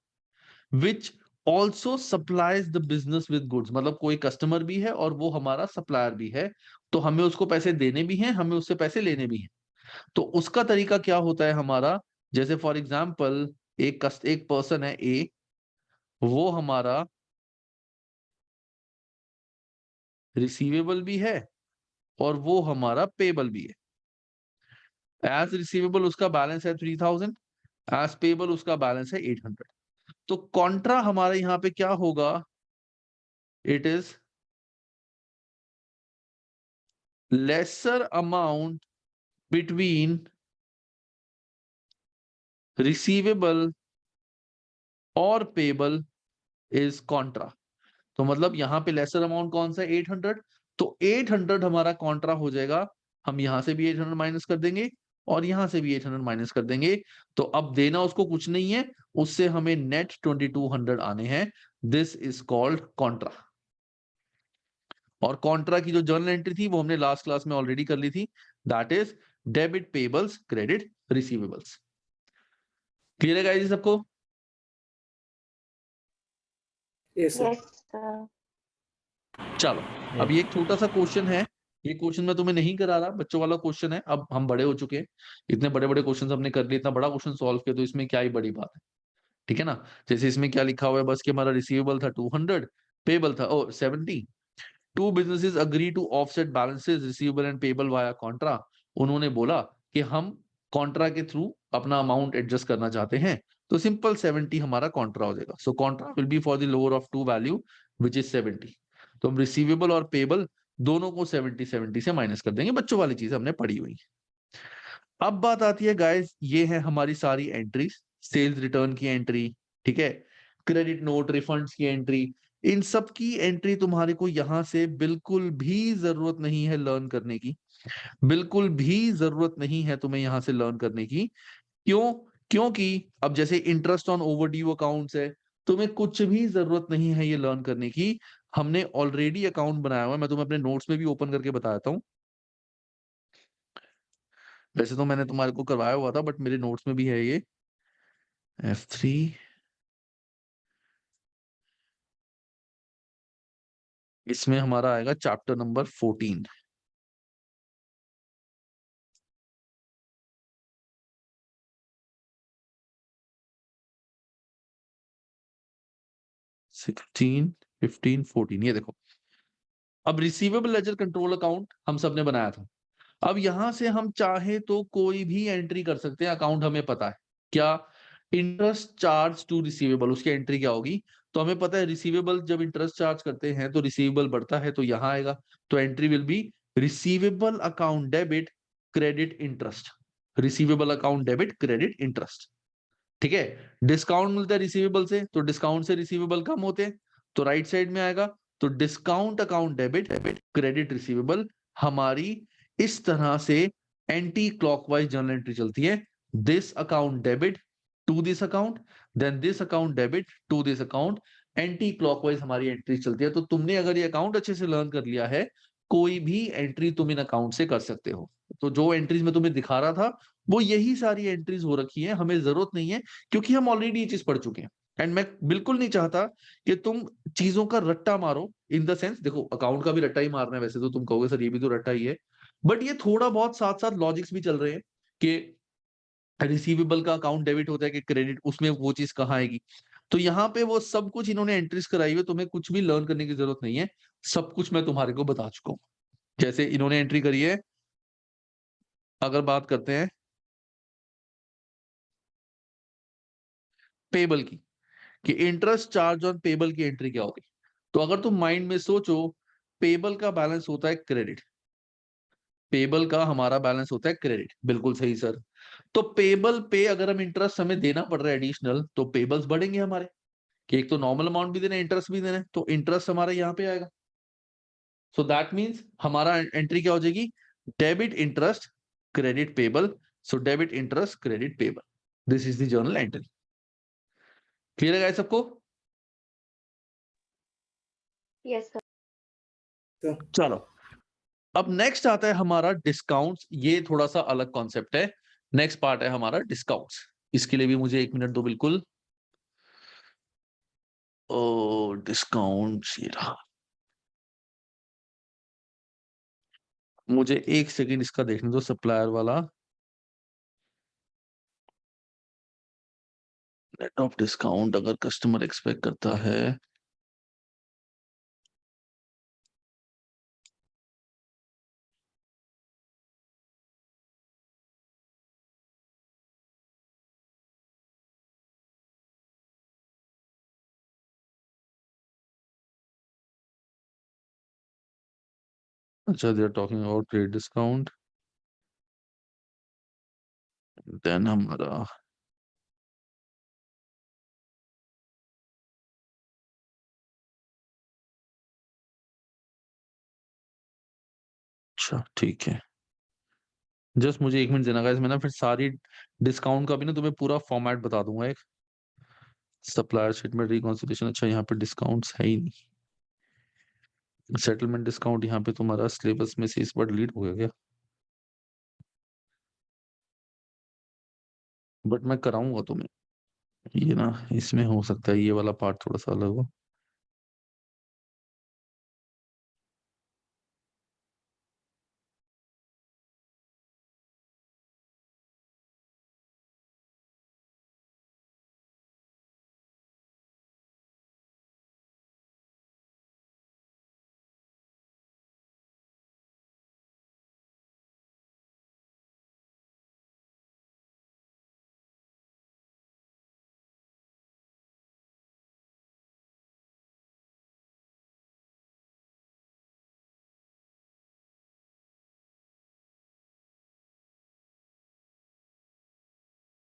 which also supplies the business with goods, मतलब कोई कस्टमर भी है और वो हमारा सप्लायर भी है, तो हमें उसको पैसे देने भी हैं, हमें उससे पैसे लेने भी हैं। तो उसका तरीका क्या होता है हमारा, जैसे फॉर एग्जाम्पल एक पर्सन है ए, वो हमारा रिसीवेबल भी है और वो हमारा पेबल भी है। एज रिसीवेबल उसका बैलेंस है 3000, एज पेबल उसका बैलेंस है 800। तो कॉन्ट्रा हमारे यहाँ पे क्या होगा, it is lesser amount between receivable और पेबल इज कॉन्ट्रा। तो मतलब यहाँ पे लेसर अमाउंट कौन सा है, 800, तो 800 हमारा कॉन्ट्रा हो जाएगा। हम यहां से भी 800 माइनस कर देंगे और यहां से भी 800 माइनस कर देंगे, तो अब देना उसको कुछ नहीं है, उससे हमें नेट 2200 आने हैं। This is called Contra. और कॉन्ट्रा की जो जर्नल एंट्री थी वो हमने लास्ट क्लास में ऑलरेडी कर ली थी, that is debit payables credit receivables. Clear है गाइस सबको? Yes, sir. Yes sir. चलो, अब ये एक छोटा सा क्वेश्चन है, ये क्वेश्चन मैं तुम्हें नहीं करा रहा, बच्चों वाला क्वेश्चन है। अब हम बड़े हो चुके हैं, इतने बड़े बड़े क्वेश्चन हमने कर लिए, इतना बड़ा क्वेश्चन सॉल्व किया, तो इसमें क्या ही बड़ी बात है। ठीक है ना। जैसे इसमें क्या लिखा हुआ है, बस कि हमारा रिसीवेबल था 200, पेबल था 70। Two businesses agree to offset balances receivable and payable via contra. उन्होंने बोला कि हम कॉन्ट्रा के थ्रू अपना अमाउंट एडजस्ट करना चाहते हैं, तो सिंपल 70 हमारा कॉन्ट्रा हो जाएगा। So contra will be for the lower of two value which is 70। तो हम रिसीवेबल और पेबल दोनों को 70 से माइनस कर देंगे। बच्चों वाली चीज हमने पढ़ी हुई है। अब बात आती है गाइस, ये है हमारी सारी एंट्रीज, सेल्स रिटर्न की एंट्री, ठीक है, क्रेडिट नोट रिफंड्स की एंट्री। इन सब की एंट्री तुम्हारे को यहां से बिल्कुल भी जरूरत नहीं है लर्न करने की, बिल्कुल भी जरूरत नहीं है तुम्हें यहां से लर्न करने की। क्यों? क्योंकि अब जैसे इंटरेस्ट ऑन ओवरड्यू अकाउंट्स है, तुम्हें कुछ भी जरूरत नहीं है ये लर्न करने की। हमने ऑलरेडी अकाउंट बनाया हुआ है, मैं तुम्हें अपने नोट्स में भी ओपन करके बताता हूँ। वैसे तो मैंने तुम्हारे को करवाया हुआ था, बट मेरे नोट्स में भी है ये F3। इसमें हमारा आएगा चैप्टर नंबर 14। सिक्सटीन 15 14, ये देखो। अब रिसीवेबल लेजर कंट्रोल अकाउंट हम सबने बनाया था। अब यहां से हम चाहे तो कोई भी एंट्री कर सकते हैं, अकाउंट हमें पता है क्या, इंटरेस्ट चार्ज टू रिसीवेबल, उसकी एंट्री क्या होगी? तो हमें पता है रिसीवेबल जब इंटरेस्ट चार्ज करते हैं तो रिसीवेबल बढ़ता है, तो यहां आएगा। तो entry will be receivable account debit credit interest, receivable account debit credit interest. ठीक है, डिस्काउंट मिलता है रिसीवेबल से, तो डिस्काउंट से रिसीवेबल कम होते हैं, तो राइट साइड में आएगा। तो discount account debit credit receivable, हमारी इस तरह से एंटी क्लॉकवाइज जर्नल एंट्री चलती है। This account debit to this account, then this account debit to this account, anti clockwise हमारी एंट्री चलती है। तो तुमने अगर ये अकाउंट अच्छे से लर्न कर लिया है, कोई भी एंट्री तुम इन अकाउंट से कर सकते हो। तो जो एंट्रीज मैं तुम्हें दिखा रहा था वो यही सारी एंट्रीज हो रखी है, हमें जरूरत नहीं है क्योंकि हम ऑलरेडी ये चीज पढ़ चुके हैं। एंड मैं बिल्कुल नहीं चाहता कि तुम चीजों का रट्टा मारो, इन द सेंस, देखो अकाउंट का भी रट्टा ही मारना है वैसे तो, तुम कहोगे सर ये भी तो रट्टा ही है, बट ये थोड़ा बहुत साथ साथ लॉजिक्स भी चल रहे हैं कि रिसीवेबल का अकाउंट डेबिट होता है कि क्रेडिट, उसमें वो चीज कहाँ आएगी। तो यहाँ पे वो सब कुछ इन्होंने एंट्रीज कराई हुई, तुम्हें कुछ भी लर्न करने की जरूरत नहीं है, सब कुछ मैं तुम्हारे को बता चुका हूँ। जैसे इन्होंने एंट्री करी है, अगर बात करते हैं पेबल की, कि इंटरेस्ट चार्ज ऑन पेबल की एंट्री क्या होगी। तो अगर तुम माइंड में सोचो, पेबल का बैलेंस होता है क्रेडिट, पेबल का हमारा बैलेंस होता है क्रेडिट, बिल्कुल सही सर। तो पेबल पे अगर हम इंटरेस्ट हमें देना पड़ रहा है एडिशनल, तो पेबल्स बढ़ेंगे हमारे, कि एक तो नॉर्मल अमाउंट भी देना है, इंटरेस्ट भी देना है, तो इंटरेस्ट हमारा यहाँ पे आएगा। सो दैट मीन्स हमारा एंट्री क्या हो जाएगी, debit interest credit payable. So debit interest credit payable, this is the journal entry. Clear है गाइस सबको? Yes sir. चलो, अब नेक्स्ट आता है हमारा डिस्काउंट्स, ये थोड़ा सा अलग कॉन्सेप्ट है। नेक्स्ट पार्ट है हमारा डिस्काउंट्स, इसके लिए भी मुझे 1 मिनट दो बिल्कुल। ओ डिस्काउंट्स ये रहा, मुझे 1 सेकेंड इसका देखने दो, सप्लायर वाला नेट ऑफ डिस्काउंट अगर कस्टमर एक्सपेक्ट करता है, अच्छा they are talking about trade discount, then हमारा अच्छा ठीक है, जस्ट मुझे 1 मिनट देना गाइस, मैं ना फिर सारी डिस्काउंट का भी ना तुम्हें पूरा फॉर्मेट बता दूंगा। एक सप्लायर स्टेटमेंट रिकॉन्सिलिएशन, अच्छा यहाँ पे डिस्काउंट्स है ही नहीं, सेटलमेंट डिस्काउंट यहाँ पे तुम्हारा सिलेबस में से इस बार डिलीट हो गया क्या, बट मैं कराऊंगा तुम्हें ये ना, इसमें हो सकता है ये वाला पार्ट थोड़ा सा अलग हो।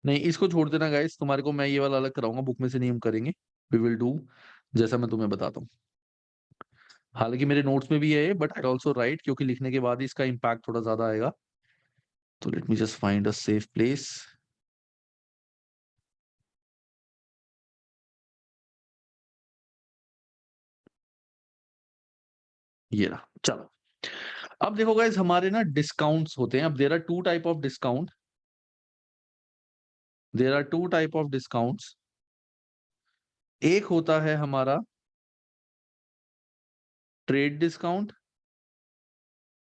नहीं इसको छोड़ देना गाइस, तुम्हारे को मैं ये वाला अलग कराऊंगा, बुक में से नहीं हम करेंगे, वी विल डू जैसा मैं तुम्हें बताता हूँ। हालांकि मेरे नोट्स में भी है बट आई ऑल्सो राइट, क्योंकि लिखने के बाद ही इसका इम्पैक्ट थोड़ा ज्यादा आएगा। तो let me just find a safe place. ये रहा, चलो। अब देखो गाइस हमारे ना डिस्काउंट्स होते हैं, अब there are two type of discount, there are two type of discounts. एक होता है हमारा ट्रेड डिस्काउंट,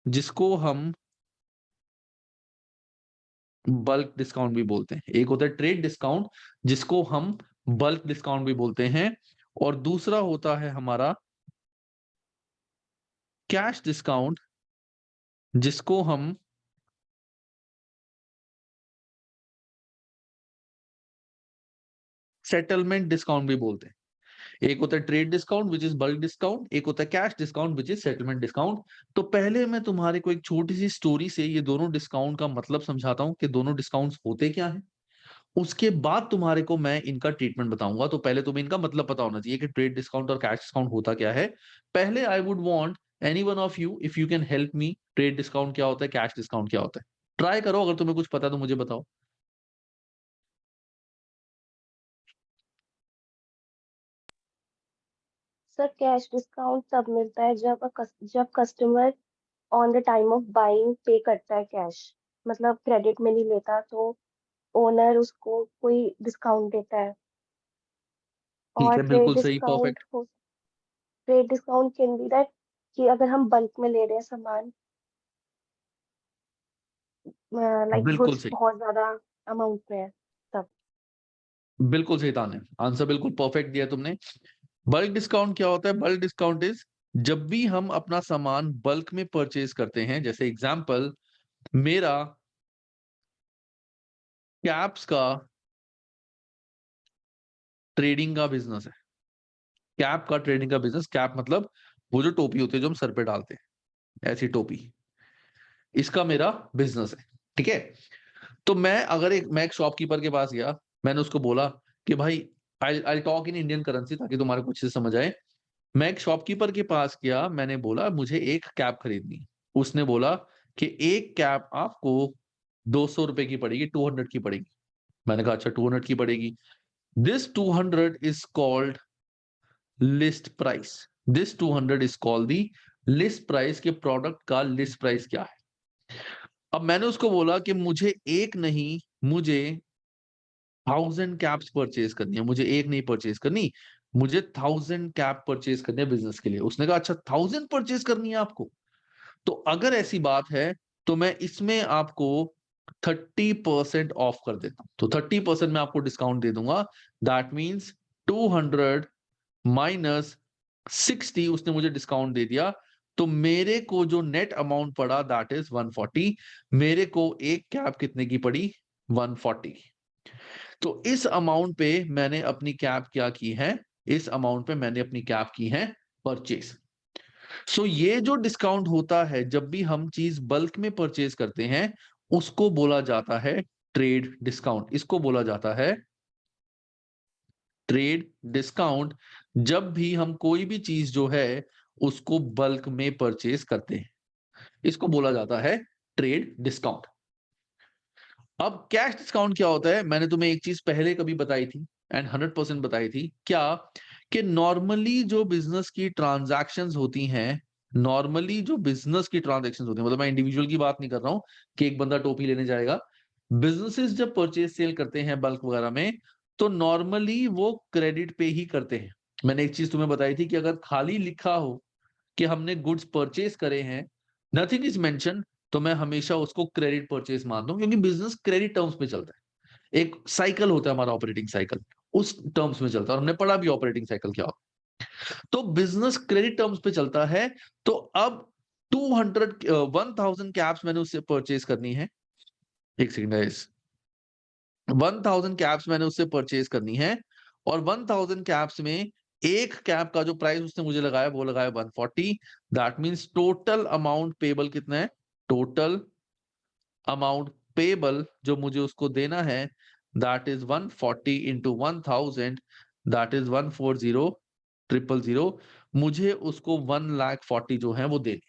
जिसको हम बल्क डिस्काउंट भी बोलते हैं। एक होता है ट्रेड डिस्काउंट जिसको हम बल्क डिस्काउंट भी बोलते हैं, और दूसरा होता है हमारा कैश डिस्काउंट, जिसको हम सेटलमेंट डिस्काउंट भी बोलते हैं। एक होता है trade discount which is bulk discount, एक होता है cash discount which is settlement discount. तो पहले मैं तुम्हारे को एक छोटी सी स्टोरी से ये दोनों डिस्काउंट का मतलब समझाता हूँ कि दोनों डिस्काउंट्स होते क्या हैं। उसके बाद तुम्हारे को मैं इनका ट्रीटमेंट बताऊंगा। तो पहले तुम्हें इनका मतलब पता होना चाहिए कि ट्रेड डिस्काउंट और कैश डिस्काउंट होता क्या है। पहले I would want any one of you if you can help me, trade discount क्या होता है, कैश डिस्काउंट क्या होता है। ट्राई करो, अगर तुम्हें कुछ पता है तो मुझे बताओ। सर कैश डिस्काउंट तब मिलता है जब customer on the time of buying पे करता है कैश, मतलब क्रेडिट में नहीं लेता, तो ओनर उसको कोई डिस्काउंट देता है। ठीक और है, बिल्कुल सही, perfect. Trade discount can be that कि अगर हम बल्क में ले रहे हैं सामान, लाइक बिल्कुल गुड्स सही, बहुत ज्यादा अमाउंट में है तब। बिल्कुल सही ताने, आंसर बिल्कुल परफेक्ट दिया तुमने। बल्क डिस्काउंट क्या होता है? बल्क डिस्काउंट इज जब भी हम अपना सामान बल्क में परचेज करते हैं। जैसे एग्जांपल, मेरा कैप्स का ट्रेडिंग का बिजनेस है। कैप का ट्रेडिंग का बिजनेस, कैप मतलब वो जो टोपी होती है जो हम सर पे डालते हैं, ऐसी टोपी, इसका मेरा बिजनेस है। ठीक है। तो मैं एक शॉपकीपर के पास गया, मैंने उसको बोला कि भाई, I talk in Indian currency ताकि तुम्हारे कुछ से समझ आए। मैं एक शॉपकीपर के पास गया, मैंने बोला मुझे एक कैप खरीदनी। उसने बोला कि एक कैप आपको 200 रुपए की पड़ेगी, 200 की पड़ेगी। मैंने कहा अच्छा 200 की पड़ेगी। This 200 is called list price. This 200 is called the list price. के प्रोडक्ट का लिस्ट प्राइस क्या है। अब मैंने उसको बोला कि मुझे एक नहीं, मुझे 1000 कैप्स परचेज करनी है। मुझे एक नहीं परचेज करनी, मुझे 1000 कैप परचेज करनी है बिजनेस के लिए। उसने कहा अच्छा 1000 परचेज करनी है आपको, तो अगर ऐसी बात है तो मैं इसमें आपको 30% ऑफ कर देता हूं। तो 30% मैं आपको डिस्काउंट दे दूंगा। दैट मीन्स 200 माइनस 60 उसने मुझे डिस्काउंट दे दिया। तो मेरे को जो नेट अमाउंट पड़ा दैट इज 140। मेरे को एक कैप कितने की पड़ी? 140। तो इस अमाउंट पे मैंने अपनी कैप क्या की है? इस अमाउंट पे मैंने अपनी कैप की है परचेज। सो ये जो डिस्काउंट होता है जब भी हम चीज बल्क में परचेज करते हैं, उसको बोला जाता है ट्रेड डिस्काउंट। इसको बोला जाता है ट्रेड डिस्काउंट। जब भी हम कोई भी चीज जो है उसको बल्क में परचेज करते हैं, इसको बोला जाता है ट्रेड डिस्काउंट। अब कैश डिस्काउंट क्या होता है? मैंने तुम्हें एक चीज पहले कभी बताई थी एंड 100% बताई थी, क्या कि नॉर्मली जो बिजनेस की ट्रांजैक्शंस होती हैं, नॉर्मली जो बिजनेस की ट्रांजैक्शंस होती हैं, मतलब मैं इंडिविजुअल की बात नहीं कर रहा हूं कि एक बंदा टोपी लेने जाएगा। बिजनेसेस जब परचेज सेल करते हैं बल्क वगैरह में, तो नॉर्मली वो क्रेडिट पे ही करते हैं। मैंने एक चीज तुम्हें बताई थी कि अगर खाली लिखा हो कि हमने गुड्स परचेज करे हैं, नथिंग इज मेंशन, तो मैं हमेशा उसको क्रेडिट परचेज मान दूं, क्योंकि बिजनेस क्रेडिट टर्म्स में चलता है। एक साइकिल होता है हमारा, ऑपरेटिंग साइकिल, उस टर्म्स में चलता है। और हमने पढ़ा भी ऑपरेटिंग साइकिल क्या होता है। तो बिजनेस क्रेडिट टर्म्स पे चलता है। तो अब 1000 कैप्स मैंने उससे परचेज करनी है। एक सेकंड गाइस, 1000 कैप्स मैंने उससे परचेज करनी है। और 1000 कैप्स में एक कैप का जो प्राइस उसने मुझे लगाया वो लगाया 140। That means total amount payable कितना है? टोटल अमाउंट पेबल जो मुझे उसको देना है that is 140 into 1000, that is 140,000। मुझे उसको 1,40,000 जो है वो देने।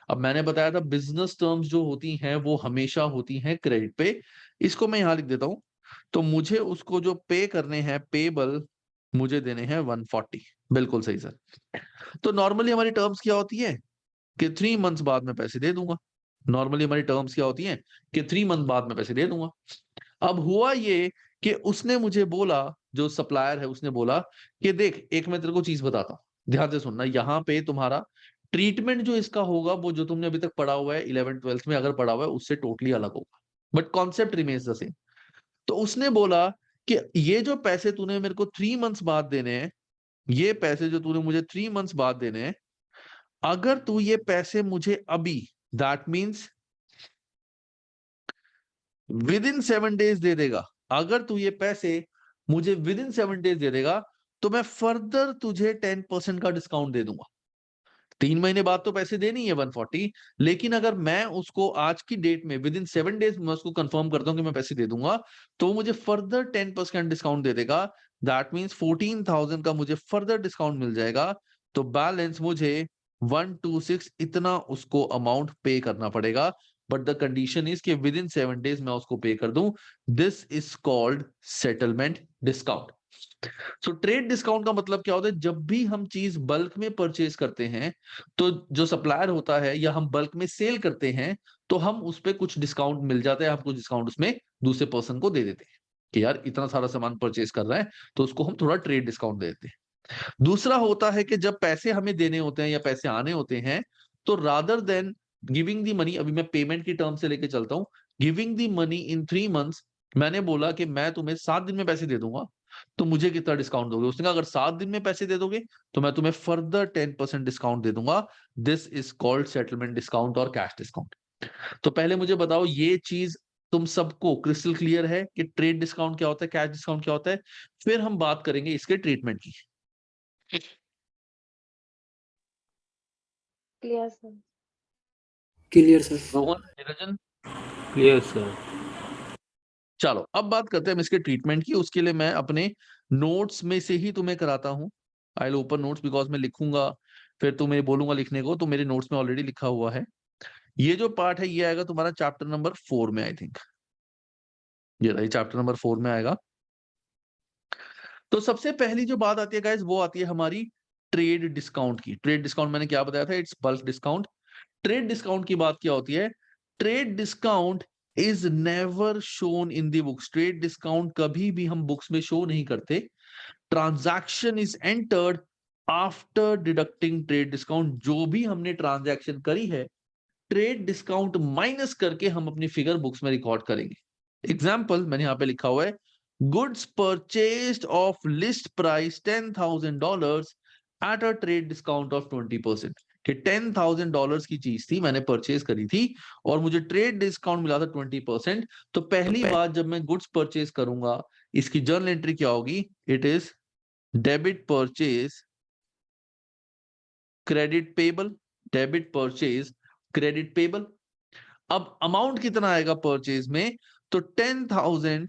अब मैंने बताया था बिजनेस टर्म्स जो होती हैं वो हमेशा होती हैं क्रेडिट पे। इसको मैं यहां लिख देता हूं। तो मुझे उसको जो पे करने हैं पेबल, मुझे देने हैं 140। बिल्कुल सही सर। तो नॉर्मली हमारी टर्म्स क्या होती है कि 3 मंथ्स बाद में पैसे दे दूंगा। नॉर्मली हमारी टर्म्स क्या होती हैं कि 3 मंथ बाद में पैसे दे दूंगा। अब हुआ ये कि उसने मुझे बोला, जो सप्लायर है उसने बोला कि देख, एक मैं तेरे को चीज बताता हूं, ध्यान से सुनना। यहाँ पे तुम्हारा ट्रीटमेंट जो इसका होगा वो जो तुमने अभी तक पढ़ा हुआ है 11th-12th में अगर पढ़ा हुआ है उससे टोटली अलग होगा, but concept remains the same. तो उसने बोला कि ये जो पैसे तूने मेरे को 3 मंथ्स बाद देने हैं, ये पैसे जो तूने मुझे 3 मंथ्स बाद देने हैं, अगर तू ये पैसे मुझे अभी, that means with in 7 days दे देगा। अगर तू ये पैसे मुझे विद इन 7 डेज दे देगा तो मैं फर्दर तुझे 10% का डिस्काउंट दे दूंगा। 3 महीने बाद तो पैसे देनी है 140, लेकिन अगर मैं उसको आज की डेट में विद इन 7 डेज मैं उसको कंफर्म करता हूं कि मैं पैसे दे दूंगा, तो मुझे फर्दर 10% डिस्काउंट दे देगा। दैट मीन्स 14,000 का मुझे फर्दर डिस्काउंट मिल जाएगा। तो बैलेंस मुझे 126 इतना उसको अमाउंट पे करना पड़ेगा, बट द कंडीशन इज कि विद इन 7 डेज मैं उसको पे कर दूं। This is called settlement discount. So trade discount का मतलब क्या होता है? जब भी हम चीज बल्क में परचेज करते हैं तो जो सप्लायर होता है या हम बल्क में सेल करते हैं तो हम उस पर कुछ डिस्काउंट मिल जाता है, हम कुछ डिस्काउंट उसमें दूसरे पर्सन को दे देते हैं कि यार इतना सारा सामान परचेज कर रहा है तो उसको हम थोड़ा ट्रेड डिस्काउंट दे देते हैं। दूसरा होता है कि जब पैसे हमें देने होते हैं या पैसे आने होते हैं तो rather than giving the money, अभी मैं पेमेंट की टर्म से लेके चलता हूं, giving the money in 3 months, मैंने बोला कि मैं तुम्हें 7 दिन में पैसे दे दूंगा, तो मुझे कितना डिस्काउंट दोगे? उसने कहा अगर 7 दिन में पैसे दे दोगे तो मैं तुम्हें फर्दर 10% डिस्काउंट दे दूंगा। This is called settlement discount और कैश डिस्काउंट। तो पहले मुझे बताओ ये चीज तुम सबको क्रिस्टल क्लियर है कि ट्रेड डिस्काउंट क्या होता है, कैश डिस्काउंट क्या होता है? फिर हम बात करेंगे इसके ट्रीटमेंट की। Clear sir. Clear sir. Rohan, Niranjan, clear sir. चलो अब बात करते हैं हम इसके ट्रीटमेंट की। उसके लिए मैं अपने नोट्स में से ही तुम्हें कराता हूं। I will open notes because मैं लिखूंगा फिर तुम्हें बोलूंगा लिखने को, तो मेरे नोट्स में ऑलरेडी लिखा हुआ है। ये जो पार्ट है ये आएगा तुम्हारा चैप्टर नंबर 4 में, आई थिंक ये चैप्टर नंबर 4 में आएगा। तो सबसे पहली जो बात आती है गाइस वो आती है हमारी ट्रेड डिस्काउंट की। ट्रेड डिस्काउंट मैंने क्या बताया था? It's bulk discount. Trade discount की बात क्या होती है? Trade discount is never shown in the books. Trade discount कभी भी हम बुक्स में शो नहीं करते। Transaction is entered after deducting trade discount. जो भी हमने ट्रांजैक्शन करी है ट्रेड डिस्काउंट माइनस करके हम अपनी फिगर बुक्स में रिकॉर्ड करेंगे। एग्जाम्पल मैंने यहां पे लिखा हुआ है, goods purchased of list price $10,000 at a trade discount of 20%। कि $10,000 की चीज थी, मैंने परचेज करी थी और मुझे ट्रेड डिस्काउंट मिला था 20%। तो पहली बात जब मैं गुड्स परचेज करूंगा इसकी जर्नल एंट्री क्या होगी? It is debit purchase credit payable, debit purchase credit payable. अब अमाउंट कितना आएगा परचेज में? तो 10,000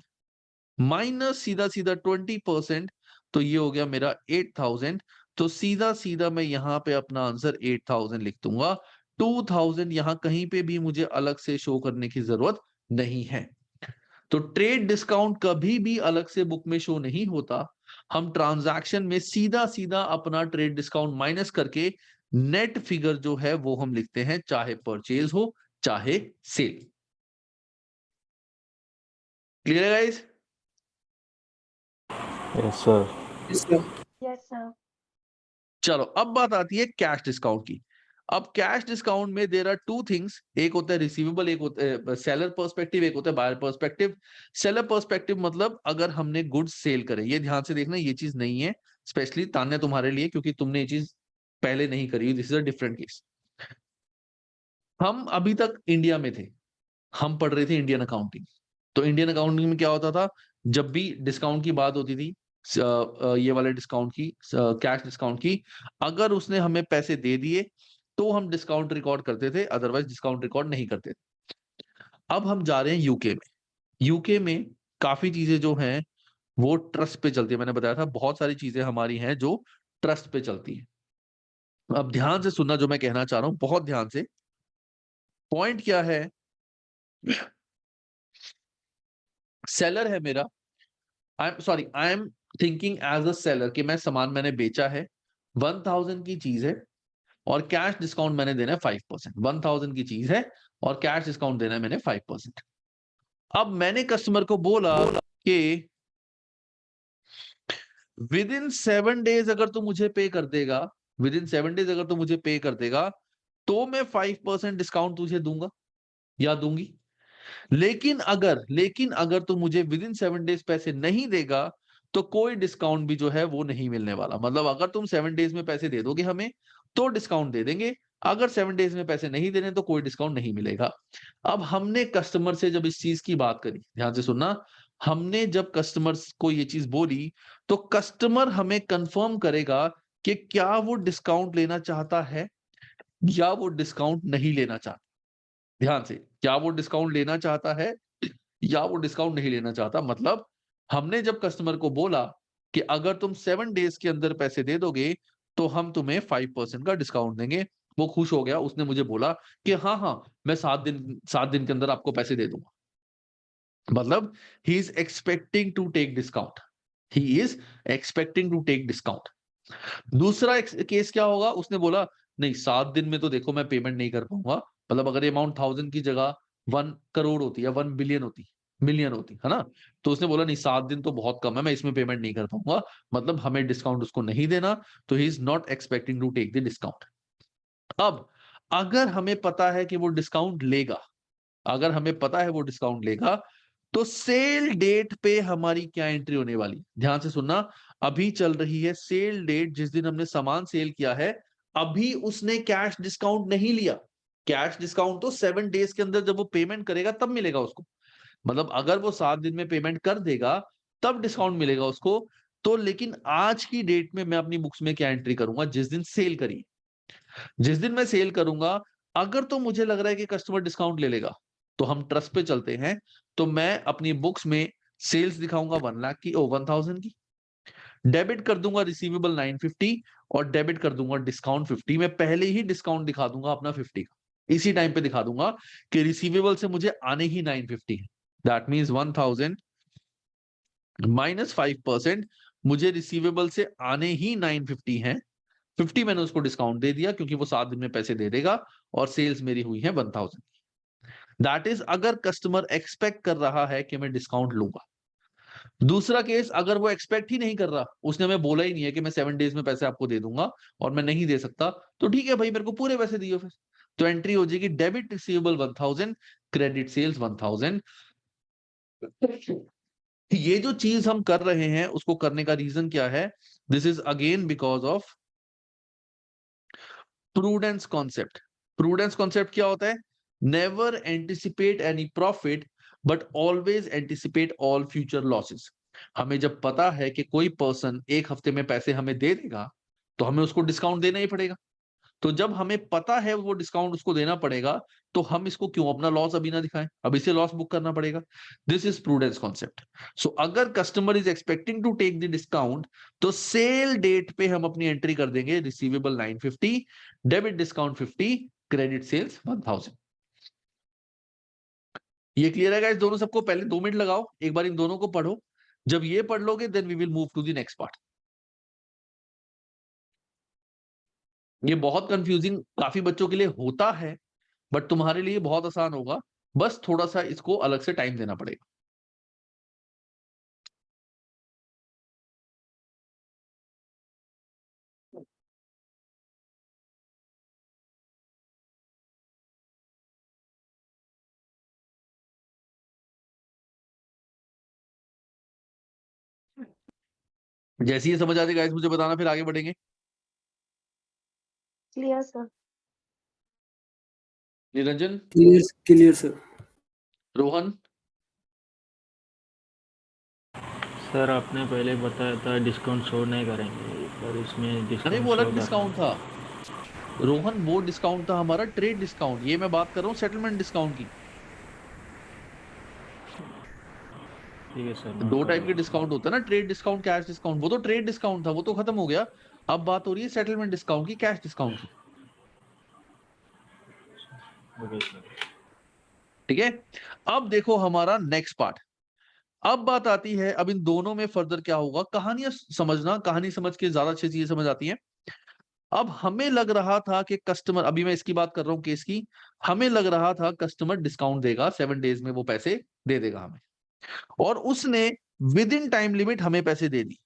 माइनस सीधा सीधा 20%, तो ये हो गया मेरा 8,000। तो सीधा सीधा मैं यहां पे अपना आंसर 8,000 लिख दूंगा। 2,000 यहां कहीं पे भी मुझे अलग से शो करने की जरूरत नहीं है। तो ट्रेड डिस्काउंट कभी भी अलग से बुक में शो नहीं होता। हम ट्रांजैक्शन में सीधा सीधा अपना ट्रेड डिस्काउंट माइनस करके नेट फिगर जो है वो हम लिखते हैं, चाहे परचेज हो चाहे सेल। क्लियर है guys? Yes sir. Yes sir. चलो अब बात आती है कैश डिस्काउंट की। अब कैश डिस्काउंट में देयर आर 2 थिंग्स, एक होता है रिसीवेबल, एक होता है सेलर पर्सपेक्टिव, एक होता है बायर पर्सपेक्टिव। सेलर पर्सपेक्टिव मतलब अगर हमने गुड्स सेल करे, ये ध्यान से देखना, ये चीज नहीं है स्पेशली तान्या तुम्हारे लिए क्योंकि तुमने ये चीज पहले नहीं करी, this is a different case. हम अभी तक इंडिया में थे, हम पढ़ रहे थे इंडियन अकाउंटिंग। तो इंडियन अकाउंटिंग में क्या होता था, जब भी डिस्काउंट की बात होती थी, ये वाले डिस्काउंट की, कैश डिस्काउंट की, अगर उसने हमें पैसे दे दिए तो हम डिस्काउंट रिकॉर्ड करते थे, अदरवाइज डिस्काउंट रिकॉर्ड नहीं करते थे। अब हम जा रहे हैं यूके में। यूके में काफी चीजें जो हैं वो ट्रस्ट पे चलती है। मैंने बताया था बहुत सारी चीजें हमारी हैं जो ट्रस्ट पे चलती है। अब ध्यान से सुनना जो मैं कहना चाह रहा हूं, बहुत ध्यान से। पॉइंट क्या है? सेलर है मेरा, I am thinking as a seller कि मैं सामान मैंने बेचा है, 1,000 की चीज है और कैश डिस्काउंट मैंने देना है 5%। 1,000 की चीज है और कैश डिस्काउंट देना है मैंने 5%। अब मैंने कस्टमर को बोला कि विद इन 7 डेज अगर तू मुझे पे कर देगा, विद इन 7 डेज अगर तू मुझे पे कर देगा तो मैं 5% डिस्काउंट तुझे दूंगा या दूंगी। लेकिन अगर तू मुझे विद इन 7 डेज पैसे नहीं देगा तो कोई डिस्काउंट भी जो है वो नहीं मिलने वाला। मतलब अगर तुम 7 डेज में पैसे दे दोगे हमें तो डिस्काउंट दे देंगे, अगर 7 डेज में पैसे नहीं देने तो कोई डिस्काउंट नहीं मिलेगा। अब हमने कस्टमर से जब इस चीज की बात करी, ध्यान से सुनना, हमने जब कस्टमर्स को ये चीज बोली तो कस्टमर हमें कंफर्म करेगा कि क्या वो डिस्काउंट लेना चाहता है या वो डिस्काउंट नहीं लेना चाहता। ध्यान से, क्या वो डिस्काउंट लेना चाहता है या वो डिस्काउंट नहीं लेना चाहता। मतलब हमने जब कस्टमर को बोला कि अगर तुम 7 डेज के अंदर पैसे दे दोगे तो हम तुम्हें 5% का डिस्काउंट देंगे, वो खुश हो गया, उसने मुझे बोला कि हाँ हाँ मैं 7 दिन के अंदर आपको पैसे दे दूंगा। मतलब he is expecting to take discount, he is expecting to take discount. दूसरा केस क्या होगा, उसने बोला नहीं 7 दिन में तो देखो मैं पेमेंट नहीं कर पाऊंगा। मतलब अगर अमाउंट 1000 की जगह 1 करोड़ होती या 1 बिलियन होती, मिलियन होती है ना, तो उसने बोला नहीं 7 दिन तो बहुत कम है, मैं इसमें पेमेंट नहीं कर पाऊंगा। मतलब हमें डिस्काउंट उसको नहीं देना, तो he is not expecting to take the discount. अब अगर हमें पता है कि वो डिस्काउंट लेगा, अगर हमें पता है वो डिस्काउंट लेगा, तो सेल डेट पे हमारी क्या एंट्री होने वाली, ध्यान से सुनना। अभी चल रही है सेल डेट, जिस दिन हमने सामान सेल किया है, अभी उसने कैश डिस्काउंट नहीं लिया। कैश डिस्काउंट तो 7 डेज के अंदर जब वो पेमेंट करेगा तब मिलेगा उसको। मतलब अगर वो 7 दिन में पेमेंट कर देगा तब डिस्काउंट मिलेगा उसको। तो लेकिन आज की डेट में मैं अपनी बुक्स में क्या एंट्री करूंगा, जिस दिन सेल करी, जिस दिन मैं सेल करूंगा, अगर तो मुझे लग रहा है कि कस्टमर डिस्काउंट ले लेगा, तो हम ट्रस्ट पे चलते हैं, तो मैं अपनी बुक्स में सेल्स दिखाऊंगा 1 लाख की, 1000 की, डेबिट कर दूंगा रिसीवेबल 950 और डेबिट कर दूंगा डिस्काउंट 50। मैं पहले ही डिस्काउंट दिखा दूंगा अपना 50 का, इसी टाइम पे दिखा दूंगा कि रिसीवेबल से मुझे आने ही 950 है। दैट मीन्स 1000 -5%, मुझे रिसीवेबल से आने ही 950 है। 50 मैंने उसको डिस्काउंट दे दिया क्योंकि वो 7 दिन में पैसे दे देगा, और सेल्स मेरी हुई है 1000। दैट इज अगर कस्टमर एक्सपेक्ट कर रहा है कि मैं डिस्काउंट लूंगा। दूसरा केस, अगर वो एक्सपेक्ट ही नहीं कर रहा, उसने हमें बोला ही नहीं है कि मैं 7 डेज में पैसे आपको दे दूंगा और मैं नहीं दे सकता, तो ठीक है भाई मेरे को पूरे पैसे दियो फिर। तो एंट्री हो जाएगी डेबिट रिसीवेबल 1000, क्रेडिट सेल्स 1000। ये जो चीज हम कर रहे हैं उसको करने का रीजन क्या है, this is again because of prudence concept. Prudence concept क्या होता है, never anticipate any profit but always anticipate all future losses. हमें जब पता है कि कोई पर्सन 1 हफ्ते में पैसे हमें दे देगा, तो हमें उसको डिस्काउंट देना ही पड़ेगा। तो जब हमें पता है वो डिस्काउंट उसको देना पड़ेगा, तो हम इसको क्यों अपना लॉस अभी ना दिखाएं, अब इसे लॉस बुक करना पड़ेगा। This is prudence concept. So अगर customer is expecting to take the discount, तो सेल डेट पे हम अपनी एंट्री कर देंगे receivable 950, debit discount 50, credit sales 1000। ये क्लियर है गाइस दोनों सबको? पहले 2 मिनट लगाओ, एक बार इन दोनों को पढ़ो। जब ये पढ़ लोगे then we will move to the next part. ये बहुत कंफ्यूजिंग काफी बच्चों के लिए होता है, बट तुम्हारे लिए बहुत आसान होगा, बस थोड़ा सा इसको अलग से टाइम देना पड़ेगा। जैसे ही समझ आ जाएगा मुझे बताना, फिर आगे बढ़ेंगे। Clear sir. Niranjan, clear clear sir. Rohan, sir आपने पहले बताया था डिस्काउंट शो नहीं करेंगे, पर इसमें अरे डिस्काउंट वो शो अलग डिस्काउंट था रोहन, वो डिस्काउंट था हमारा ट्रेड डिस्काउंट। ये मैं बात कर रहा हूँ सेटलमेंट डिस्काउंट की। ठीक है सर, 2 नोट कर टाइप के लिया सर। डिस्काउंट होता है ना, ट्रेड डिस्काउंट, कैश डिस्काउंट। वो तो ट्रेड डिस्काउंट था, वो तो खत्म हो गया। अब बात हो रही है सेटलमेंट डिस्काउंट की, कैश डिस्काउंट की। Okay sir. ठीक है, अब देखो हमारा नेक्स्ट पार्ट। अब बात आती है, अब इन दोनों में फर्दर क्या होगा, कहानियां समझना, कहानी समझ के ज्यादा अच्छी चीजें समझ आती हैं। अब हमें लग रहा था कि कस्टमर, अभी मैं इसकी बात कर रहा हूं केस की, हमें लग रहा था कस्टमर डिस्काउंट देगा, 7 डेज में वो पैसे दे देगा हमें, और उसने विद इन टाइम लिमिट हमें पैसे दे दी।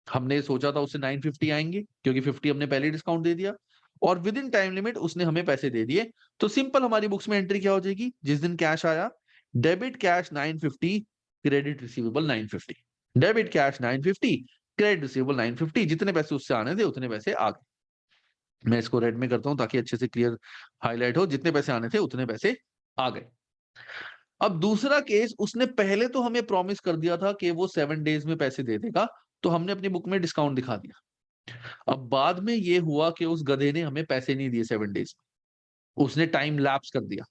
हमने सोचा था उससे 950 आएंगे क्योंकि 50 हमने पहले डिस्काउंट दे दिया, और विद इन टाइम लिमिट उसने हमें पैसे दे दिए। तो सिंपल हमारी बुक्स में एंट्री क्या हो जाएगी, जिस दिन कैश आया, debit cash 950, credit receivable 950, debit cash 950, credit receivable 950। जितने पैसे उससे आने थे उतने पैसे आ गए। मैं इसको रेड में करता हूं ताकि अच्छे से क्लियर हाईलाइट हो, जितने पैसे आने थे उतने पैसे आ गए। अब दूसरा केस, उसने पहले तो हमें प्रॉमिस कर दिया था कि वो 7 डेज में पैसे दे देगा, तो हमने अपनी बुक में डिस्काउंट दिखा दिया। अब बाद में ये हुआ कि उस गधे ने हमें पैसे नहीं दिए 7 डेज में, उसने टाइम लैप्स कर दिया।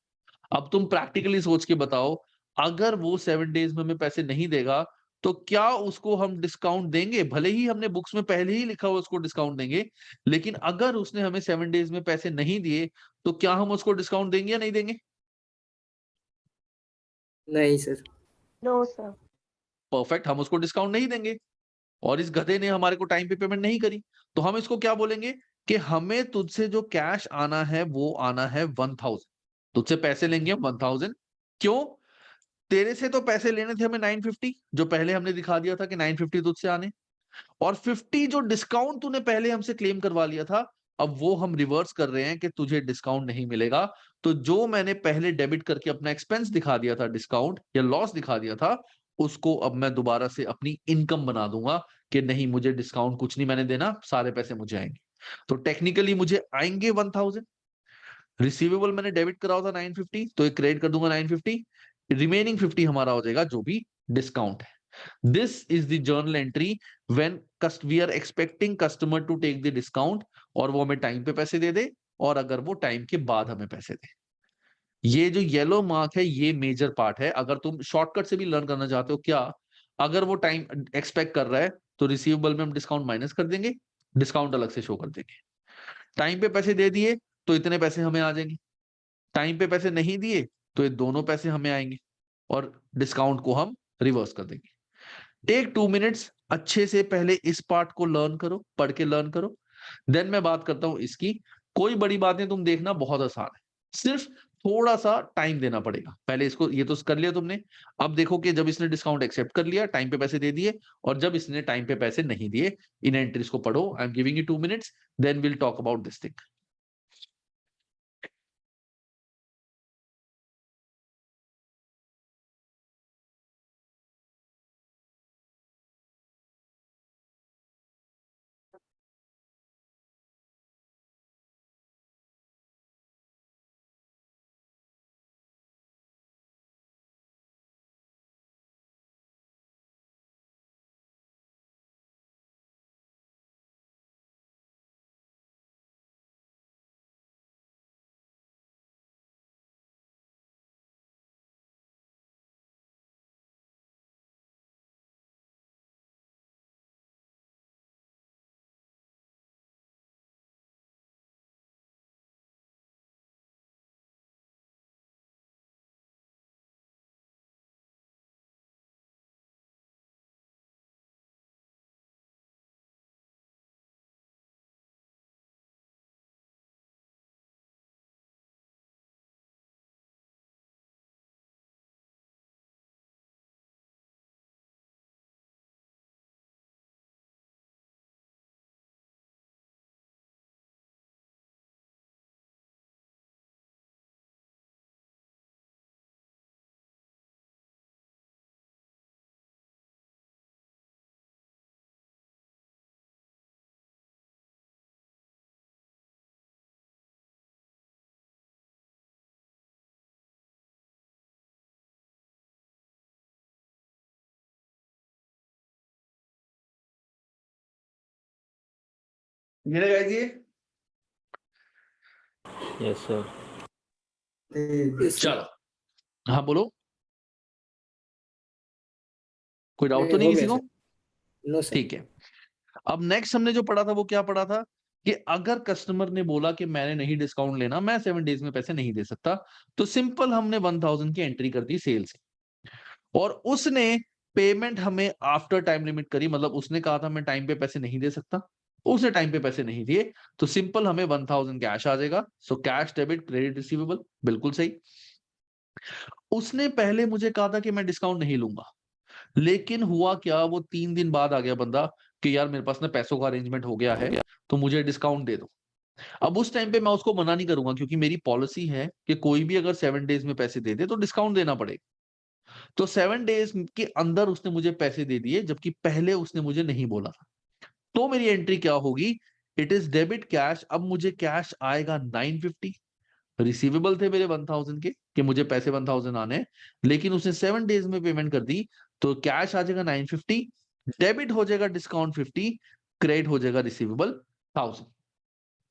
अब तुम प्रैक्टिकली सोच के बताओ, अगर वो 7 डेज में हमें पैसे नहीं देगा तो क्या उसको हम डिस्काउंट देंगे? भले ही हमने बुक्स में पहले ही लिखा हुआ उसको डिस्काउंट देंगे, लेकिन अगर उसने हमें 7 डेज में पैसे नहीं दिए तो क्या हम उसको डिस्काउंट देंगे या नहीं देंगे? नहीं सर। No sir. परफेक्ट, हम उसको डिस्काउंट नहीं देंगे। और इस गधे ने हमारे को टाइम पे पेमेंट नहीं करी, तो हम इसको क्या बोलेंगे कि हमें तुझसे जो कैश आना है वो आना है 1000, तुझसे पैसे लेंगे हम 1000। क्यों? तेरे से तो पैसे लेने थे हमें 950, जो पहले हमने दिखा दिया था कि 950 तुझसे आने, और 50 जो डिस्काउंट तूने पहले हमसे क्लेम करवा लिया था, अब वो हम रिवर्स कर रहे हैं कि तुझे डिस्काउंट नहीं मिलेगा। तो जो मैंने पहले डेबिट करके अपना एक्सपेंस दिखा दिया था, डिस्काउंट या लॉस दिखा दिया था, उसको अब मैं दोबारा से अपनी इनकम बना दूंगा कि नहीं, मुझे डिस्काउंट कुछ नहीं मैंने देना, सारे पैसे मुझे आएंगे। तो टेक्निकली मुझे आएंगे 1000। रिसीवेबल मैंने डेबिट करा था 950, तो एक क्रेडिट कर दूंगा 950, रिमेनिंग 50 हमारा हो जाएगा जो भी डिस्काउंट है। This is the journal entry when we are expecting customer to take the discount, और वो हमें टाइम पे पैसे दे दे, और अगर वो टाइम के बाद हमें पैसे दे। ये जो येलो मार्क है ये मेजर पार्ट है। अगर तुम शॉर्टकट से भी लर्न करना चाहते हो, क्या अगर वो टाइम एक्सपेक्ट कर रहा है तो रिसीवेबल में हम डिस्काउंट माइनस कर देंगे, डिस्काउंट अलग से शो कर देंगे। टाइम पे पैसे दे दिए तो इतने पैसे हमें आ जाएंगे, टाइम पे पैसे नहीं दिए तो ये दोनों पैसे हमें आएंगे, और डिस्काउंट को हम रिवर्स कर देंगे। टेक 2 मिनट्स, अच्छे से पहले इस पार्ट को लर्न करो, पढ़ के लर्न करो, देन मैं बात करता हूं इसकी। कोई बड़ी बातें तुम देखना, बहुत आसान है, सिर्फ थोड़ा सा टाइम देना पड़ेगा। पहले इसको, ये तो कर लिया तुमने, अब देखो कि जब इसने डिस्काउंट एक्सेप्ट कर लिया, टाइम पे पैसे दे दिए, और जब इसने टाइम पे पैसे नहीं दिए, इन एंट्रीज को पढ़ो। I am giving you 2 minutes, then will talk about this thing. ये लगाई दिए। Yes sir. चलो, हाँ बोलो, कोई डाउट तो हो नहीं गया किसी को? सर। No sir. ठीक है। अब नेक्स्ट हमने जो पढ़ा था वो क्या पढ़ा था कि अगर कस्टमर ने बोला कि मैंने नहीं डिस्काउंट लेना, मैं 7 डेज में पैसे नहीं दे सकता, तो सिंपल हमने 1000 की एंट्री कर दी सेल से, और उसने पेमेंट हमें आफ्टर टाइम लिमिट करी, मतलब उसने कहा था मैं टाइम पे पैसे नहीं दे सकता, उसने टाइम पे पैसे नहीं दिए, तो सिंपल हमें 1000 कैश आ जाएगा। So cash debit credit receivable, बिल्कुल सही। उसने पहले मुझे कहा था कि मैं डिस्काउंट नहीं लूंगा, लेकिन हुआ क्या, वो 3 दिन बाद आ गया बंदा कि यार मेरे पास ना पैसों का अरेंजमेंट हो गया है, तो मुझे डिस्काउंट दे दो। अब उस टाइम पे मैं उसको मना नहीं करूंगा, क्योंकि मेरी पॉलिसी है कि कोई भी अगर 7 डेज में पैसे दे दे तो डिस्काउंट देना पड़ेगा। तो 7 डेज के अंदर उसने मुझे पैसे दे दिए, जबकि पहले उसने मुझे नहीं बोला था। तो मेरी एंट्री क्या होगी? It is debit cash. अब मुझे कैश आएगा 950, रिसीवेबल थे मेरे 1000 के कि मुझे पैसे 1000 आने हैं, लेकिन उसने 7 डेज में पेमेंट कर दी, तो कैश आ जाएगा 950, डेबिट हो जाएगा डिस्काउंट 50, क्रेडिट हो जाएगा रिसीवेबल 1000।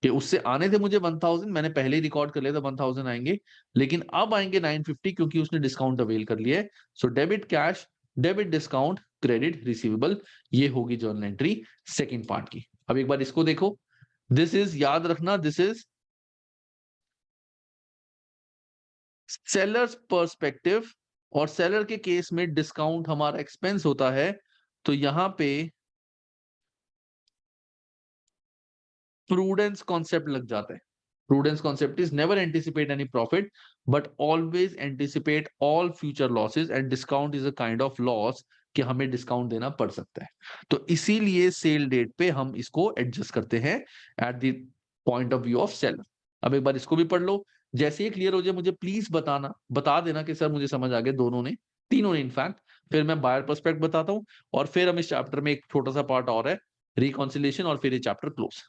कि उससे आने थे मुझे 1000, मैंने पहले ही रिकॉर्ड कर लिया था 1000 आएंगे, लेकिन अब आएंगे 950 क्योंकि उसने डिस्काउंट अवेल कर लिया है। So debit cash, debit discount, credit receivable, ये होगी जर्नल एंट्री सेकंड पार्ट की। अब एक बार इसको देखो, दिस इज, याद रखना, दिस इज सेलर्स पर्सपेक्टिव, और सेलर के केस में डिस्काउंट हमारा एक्सपेंस होता है, तो यहां पे प्रूडेंस कॉन्सेप्ट लग जाता है। Prudence concept is never anticipate any profit but always anticipate all future losses, and discount is a kind of loss कि हमें डिस्काउंट देना पड़ सकता है। तो इसीलिए सेल डेट पे हम इसको एडजस्ट करते हैं at the point of view of seller. अब एक बार इसको भी पढ़ लो, जैसे ही क्लियर हो जाए मुझे प्लीज बता देना कि सर मुझे समझ आ गया, दोनों ने, तीनों ने इनफैक्ट। फिर मैं बायर पर्सपेक्ट बताता हूं, और फिर हम इस चैप्टर में एक छोटा सा पार्ट और है, रिकॉन्सिलिएशन, और फिर ये chapter close.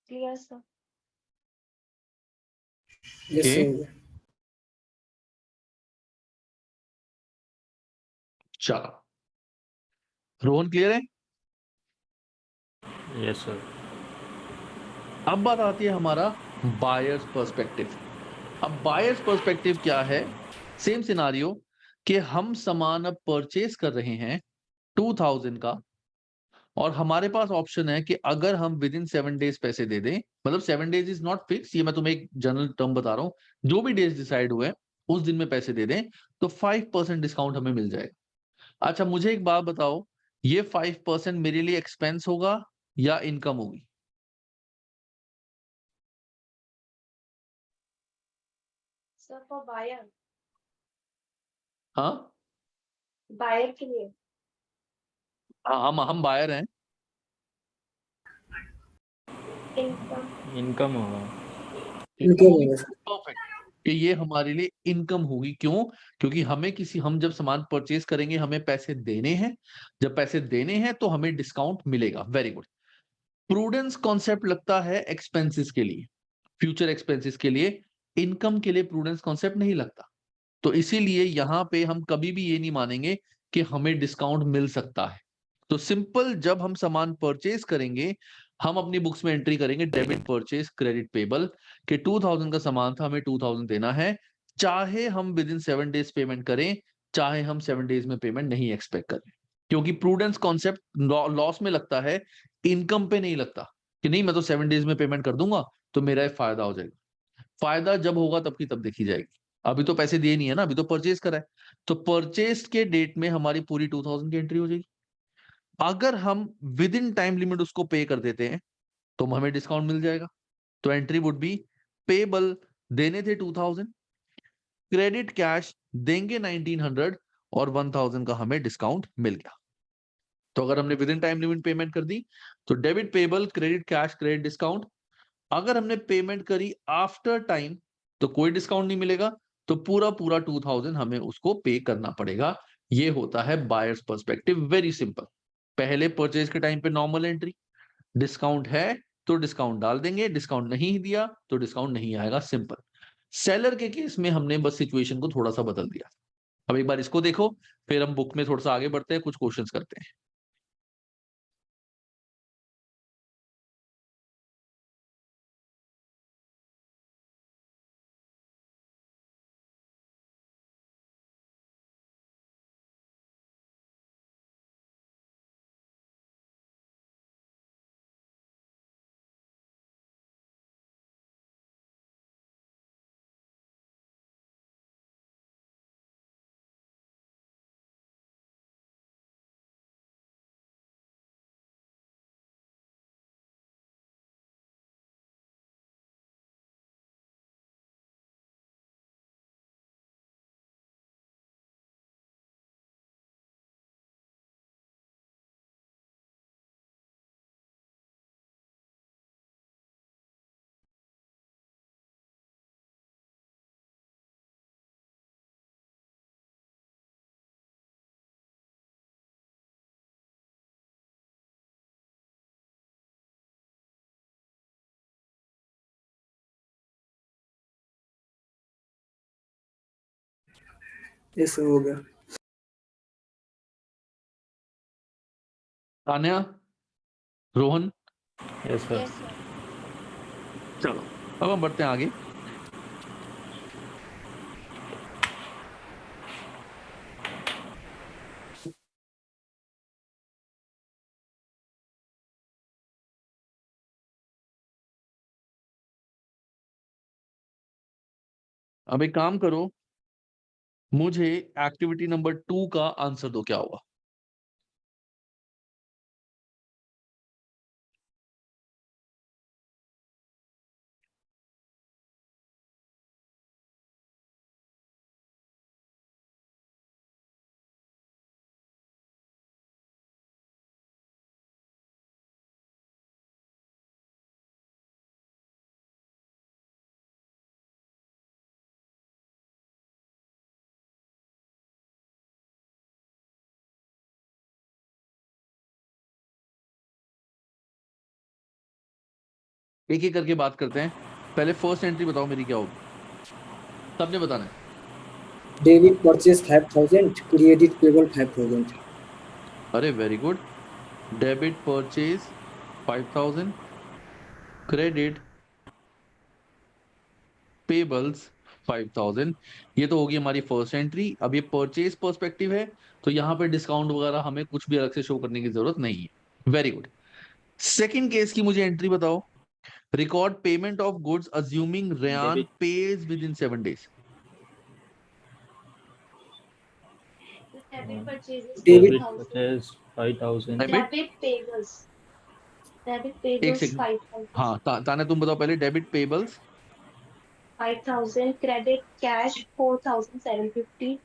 Clear sir? Yes, Okay. sir. चलो, रोहन क्लियर है? Yes sir. अब बात आती है हमारा बायर्स पर्सपेक्टिव। अब बायर्स पर्सपेक्टिव क्या है? सेम सिनारियो कि हम सामान अब परचेज कर रहे हैं 2000 का, और हमारे पास ऑप्शन है कि अगर हम विद इन 7 डेज पैसे दे दें, मतलब 7 डेज इज नॉट फिक्स, ये मैं तुम्हें एक जनरल टर्म बता रहा हूं, जो भी डेज डिसाइड हुए उस दिन में पैसे दे दें तो 5% डिस्काउंट हमें मिल जाएगा। अच्छा, मुझे एक बात बताओ, ये 5% मेरे लिए एक्सपेंस होगा या इनकम होगी? सर फॉर बायर, हाँ, बायर के लिए हम बायर हैं। इनकम। इनकम होगा। इनकम होगा सर। परफेक्ट, कि ये हमारे लिए इनकम होगी। क्यों? क्योंकि हम जब सामान परचेज करेंगे हमें पैसे देने हैं, जब पैसे देने हैं तो हमें डिस्काउंट मिलेगा। Very good. प्रूडेंस कॉन्सेप्ट लगता है एक्सपेंसेस के लिए, फ्यूचर एक्सपेंसेस के लिए, इनकम के लिए प्रूडेंस कॉन्सेप्ट नहीं लगता। तो इसीलिए यहां पे हम कभी भी ये नहीं मानेंगे कि हमें डिस्काउंट मिल सकता है। तो सिंपल, जब हम सामान परचेज करेंगे हम अपनी बुक्स में एंट्री करेंगे डेबिट परचेज क्रेडिट पेबल, कि 2000 का सामान था, हमें 2000 देना है, चाहे हम विद इन 7 डेज पेमेंट करें, चाहे हम 7 डेज में पेमेंट नहीं एक्सपेक्ट करें। क्योंकि प्रूडेंस कॉन्सेप्ट लॉस में लगता है, इनकम पे नहीं लगता, कि नहीं मैं तो 7 डेज में पेमेंट कर दूंगा तो मेरा फायदा हो जाएगा। फायदा जब होगा तब की तब देखी जाएगी, अभी तो पैसे दिए नहीं है ना, अभी तो परचेज करा है। तो परचेज के डेट में हमारी पूरी 2000 की एंट्री हो जाएगी। अगर हम विद इन टाइम लिमिट उसको पे कर देते हैं तो हमें डिस्काउंट मिल जाएगा। तो एंट्री वुड बी पेबल, देने थे 2000, क्रेडिट कैश देंगे 1900, और 1000 का हमें डिस्काउंट मिल गया। तो अगर हमने with in time limit payment कर दी तो debit payable credit cash credit discount. अगर हमने पेमेंट करी आफ्टर टाइम तो कोई डिस्काउंट नहीं मिलेगा, तो पूरा पूरा 2000 हमें उसको पे करना पड़ेगा। ये होता है बायर्स पर्सपेक्टिव। वेरी सिंपल, पहले परचेज के टाइम पे नॉर्मल एंट्री, डिस्काउंट है तो डिस्काउंट डाल देंगे, डिस्काउंट नहीं दिया तो डिस्काउंट नहीं आएगा, सिंपल। सेलर के केस में हमने बस सिचुएशन को थोड़ा सा बदल दिया। अब एक बार इसको देखो, फिर हम बुक में थोड़ा सा आगे बढ़ते हैं, कुछ क्वेश्चंस करते हैं। यस सर, हो गया। Tanya, Rohan, yes sir. Yes sir. चलो अब हम बढ़ते हैं आगे। अब एक काम करो, मुझे एक्टिविटी नंबर 2 का आंसर दो, क्या होगा? एक एक करके बात करते हैं। पहले फर्स्ट एंट्री बताओ मेरी क्या होगी, सबने बताना है। Debit purchase 5,000, credit payable 5,000। अरे very good. Debit purchase 5,000, credit payables 5,000। ये तो होगी हमारी फर्स्ट एंट्री। अब ये परचेज पर्सपेक्टिव है, तो यहाँ पे डिस्काउंट वगैरह हमें कुछ भी अलग से शो करने की जरूरत नहीं है। Very good. सेकंड केस की मुझे एंट्री बताओ। Record payment of goods assuming Ryan debit pays within 7 days। Debit purchases debit debit 4,000। Purchase 5,000। Debit, debit payables. Debit एक पेबल्स सेकंड, 5,000। हाँ ताने तुम बताओ पहले। Debit payables 5,000, credit cash 4,750,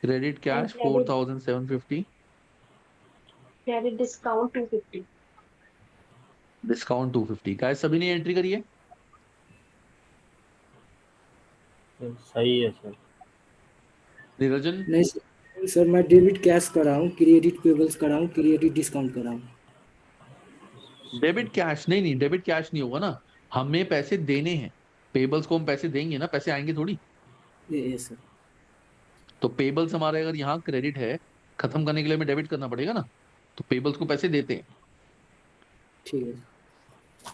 credit and cash 4,750, credit discount 250. Discount 250। Guys सभी ने entry करी है? सही है सर। निरंजन, नहीं सर, सर मैं डेबिट कैश कराऊँ, क्रेडिट पेबल्स कराऊँ, क्रेडिट डिस्काउंट कराऊँ। डेबिट कैश नहीं, नहीं डेबिट कैश नहीं होगा ना, हमें पैसे देने हैं। पेबल्स को हम पैसे देंगे ना, पैसे आएंगे थोड़ी। ये सर। तो पेबल्स हमारे अगर यहाँ क्रेडिट है, खत्म करने के लिए हमें डेबिट करना पड़ेगा ना, तो पेबल्स को पैसे देते हैं। ठीक है।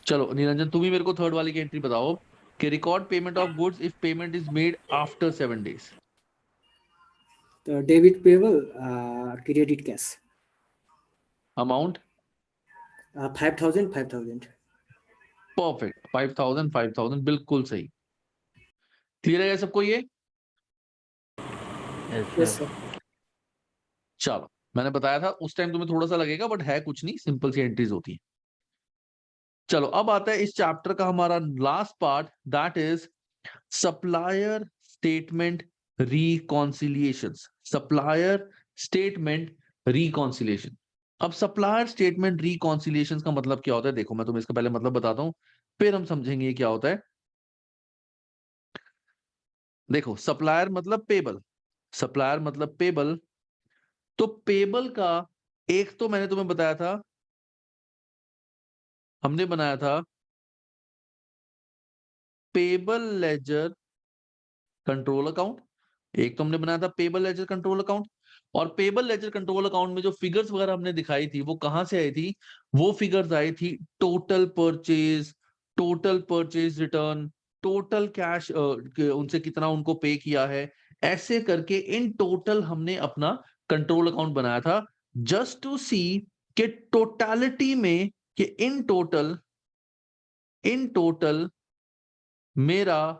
चलो निरंजन, तुम ही मेरे को थर्ड वाली की एंट्री बताओ कि record payment of goods if payment is made after 7 days। तो debit payable, credit cash. Amount 5,000, 5,000। Perfect, 5,000 5,000 बिल्कुल सही। क्लियर है सबको ये? Yes yes sir. सर। चलो, मैंने बताया था उस टाइम तुम्हें थोड़ा सा लगेगा, बट है कुछ नहीं, सिंपल सी एंट्रीज होती है। चलो अब आता है इस चैप्टर का हमारा last part, that is supplier statement reconciliations. Supplier statement reconciliation. अब सप्लायर स्टेटमेंट रिकॉन्सिलिएशंस का मतलब क्या होता है, देखो मैं तुम्हें इसका पहले मतलब बताता हूं, फिर हम समझेंगे ये क्या होता है। देखो, सप्लायर मतलब पेबल, सप्लायर मतलब पेबल। तो पेबल का एक तो मैंने तुम्हें बताया था, हमने बनाया था पेबल लेजर कंट्रोल अकाउंट। एक तो हमने बनाया था पेबल लेजर कंट्रोल अकाउंट, और पेबल लेजर कंट्रोल अकाउंट में जो फिगर्स वगैरह हमने दिखाई थी वो कहां से आई थी? वो फिगर्स आई थी total purchase, total purchase return, total cash, उनसे कितना उनको पे किया है, ऐसे करके इन टोटल हमने अपना कंट्रोल अकाउंट बनाया था, जस्ट टू सी कि टोटालिटी में, कि इन टोटल मेरा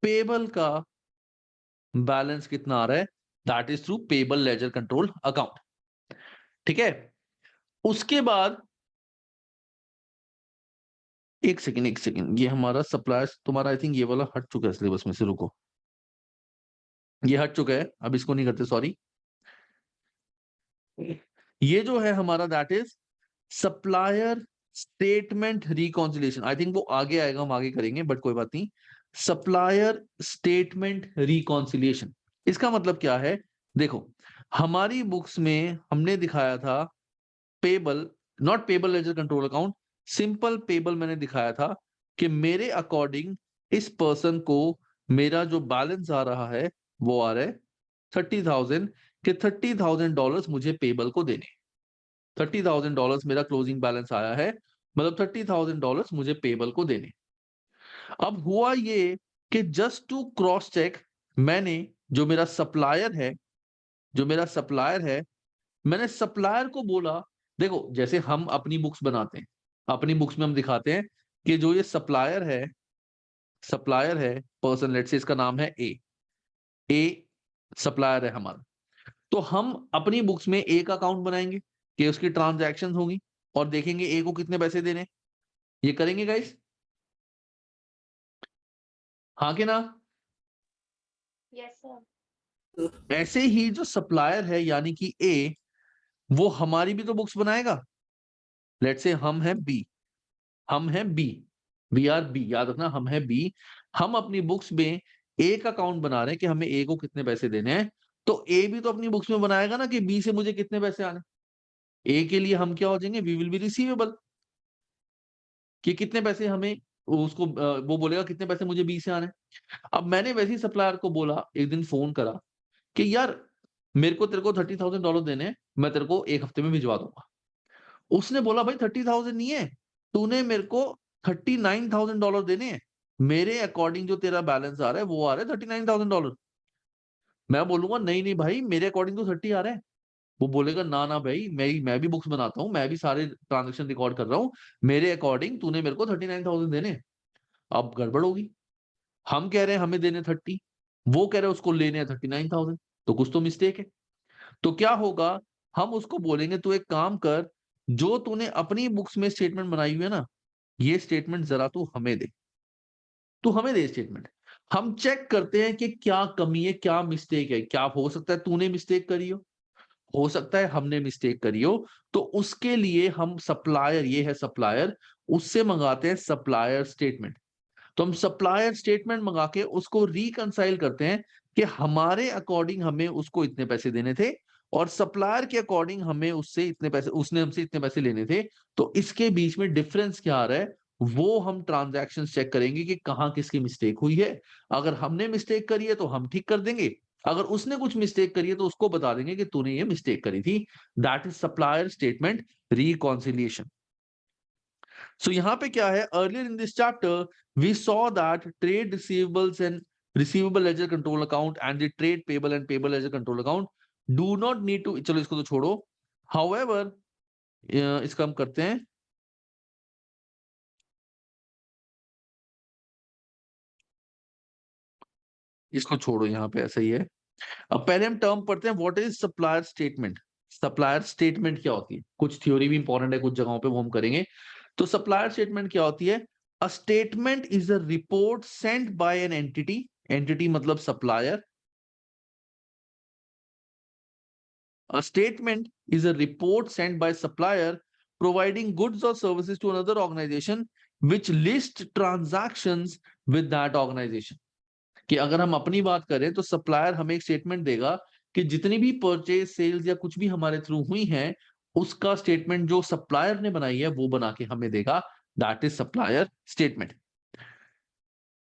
पेबल का बैलेंस कितना आ रहा है, that is through payable ledger control account. ठीक है। उसके बाद एक सेकंड, एक सेकंड, ये हमारा सप्लायर्स तुम्हारा आई थिंक ये वाला हट चुका है सिलेबस में से, रुको, ये हट चुका है, अब इसको नहीं करते, सॉरी। ये जो है हमारा that is supplier statement reconciliation. I think वो आगे आएगा, हम आगे करेंगे, बट कोई बात नहीं। सप्लायर स्टेटमेंट रिकॉन्सिलिएशन, इसका मतलब क्या है? देखो, हमारी बुक्स में हमने दिखाया था payable, not payable ledger control account, simple payable मैंने दिखाया था कि मेरे अकॉर्डिंग इस पर्सन को मेरा जो बैलेंस आ रहा है वो आ रहा है 30,000 कि $30,000 मुझे पेबल को देने। $30,000 मेरा क्लोजिंग बैलेंस आया है, मतलब $30,000 मुझे पेबल को देने। अब हुआ ये कि जस्ट टू क्रॉस चेक, मैंने जो मेरा सप्लायर है, मैंने सप्लायर को बोला, देखो जैसे हम अपनी बुक्स बनाते हैं, अपनी बुक्स में हम दिखाते हैं कि जो ये सप्लायर है पर्सन, लेट्स से इसका नाम है ए सप्लायर है हमारा। तो हम अपनी बुक्स में ए का अकाउंट बनाएंगे कि उसकी ट्रांजैक्शन होगी और देखेंगे ए को कितने पैसे देने। ये करेंगे गाइस, हाँ कि ना? Yes sir. ऐसे ही जो सप्लायर है यानी कि ए, वो हमारी भी तो बुक्स बनाएगा। लेट्स से हम हैं बी, वी आर बी, याद रखना हम हैं बी। हम अपनी बुक्स में ए का अकाउंट बना रहे हैं कि हमें ए को कितने पैसे देने हैं। तो ए भी तो अपनी बुक्स में बनाएगा ना कि बी से मुझे कितने पैसे आने। ए के लिए हम क्या हो जाएंगे, वी विल बी रिसीवेबल, कि कितने पैसे हमें उसको वो बोलेगा कितने पैसे मुझे बी से आने। अब मैंने वैसे ही सप्लायर को बोला, एक दिन फोन करा कि यार मेरे को तेरे को $30,000 देने हैं, मैं तेरे को एक हफ्ते में भिजवा दूंगा। उसने बोला भाई 30,000 नहीं है, तूने मेरे को $39,000 देने हैं। मेरे अकॉर्डिंग जो तेरा बैलेंस आ रहा है वो आ रहा है $39,000। मैं बोलूंगा नहीं नहीं भाई, मेरे अकॉर्डिंग तो 30 आ रहा है। वो बोलेगा ना ना भाई, मैं भी बुक्स बनाता हूँ, मैं भी सारे ट्रांजेक्शन रिकॉर्ड कर रहा हूँ, मेरे अकॉर्डिंग तूने मेरे को 39,000 देने हैं। अब गड़बड़ होगी, हम कह रहे हैं हमें देने 30, वो कह रहे हैं उसको लेने हैं 39,000, तो कुछ तो मिस्टेक है। तो क्या होगा, हम उसको बोलेंगे तू एक काम कर, जो तूने अपनी बुक्स में स्टेटमेंट बनाई हुई है ना, ये स्टेटमेंट जरा तू हमें दे, तू हमें दे स्टेटमेंट। हम चेक करते हैं कि क्या कमी है, क्या मिस्टेक है। क्या हो सकता है तूने मिस्टेक करी हो सकता है हमने मिस्टेक करी हो। तो उसके लिए हम सप्लायर, ये है सप्लायर, उससे मंगाते हैं सप्लायर स्टेटमेंट। तो हम सप्लायर स्टेटमेंट मंगा के उसको रिकंसाइल करते हैं कि हमारे अकॉर्डिंग हमें उसको इतने पैसे देने थे और सप्लायर के अकॉर्डिंग हमें उससे इतने पैसे, उसने हमसे इतने पैसे लेने थे। तो इसके बीच में डिफरेंस क्या आ रहा है, वो हम ट्रांजैक्शन चेक करेंगे कि कहाँ किसकी मिस्टेक हुई है। अगर हमने मिस्टेक करी है तो हम ठीक कर देंगे, अगर उसने कुछ मिस्टेक करी है तो उसको बता देंगे कि तूने ये मिस्टेक करी थी। That is supplier statement reconciliation. So यहाँ पे क्या है, earlier in this chapter we saw that trade receivables and receivable ledger control account and the trade payable and payable ledger control account do not need to, चलो इसको तो छोड़ो, however इसका हम करते हैं, इसको छोड़ो, यहाँ पे ऐसा ही है। अब पहले हम टर्म पढ़ते हैं, what is supplier statement. Supplier statement क्या होती है, कुछ थ्योरी भी इंपॉर्टेंट है कुछ जगहों पे, वो हम करेंगे। तो सप्लायर स्टेटमेंट क्या होती है, a statement is a report sent by an entity, entity मतलब supplier. A statement is a report sent by supplier providing goods or services to another organization which list transactions with that organization। कि अगर हम अपनी बात करें तो supplier हमें एक स्टेटमेंट देगा कि जितनी भी परचेज सेल्स या कुछ भी हमारे थ्रू हुई हैं, उसका स्टेटमेंट जो सप्लायर ने बनाई है वो बना के हमें देगा। That is supplier statement.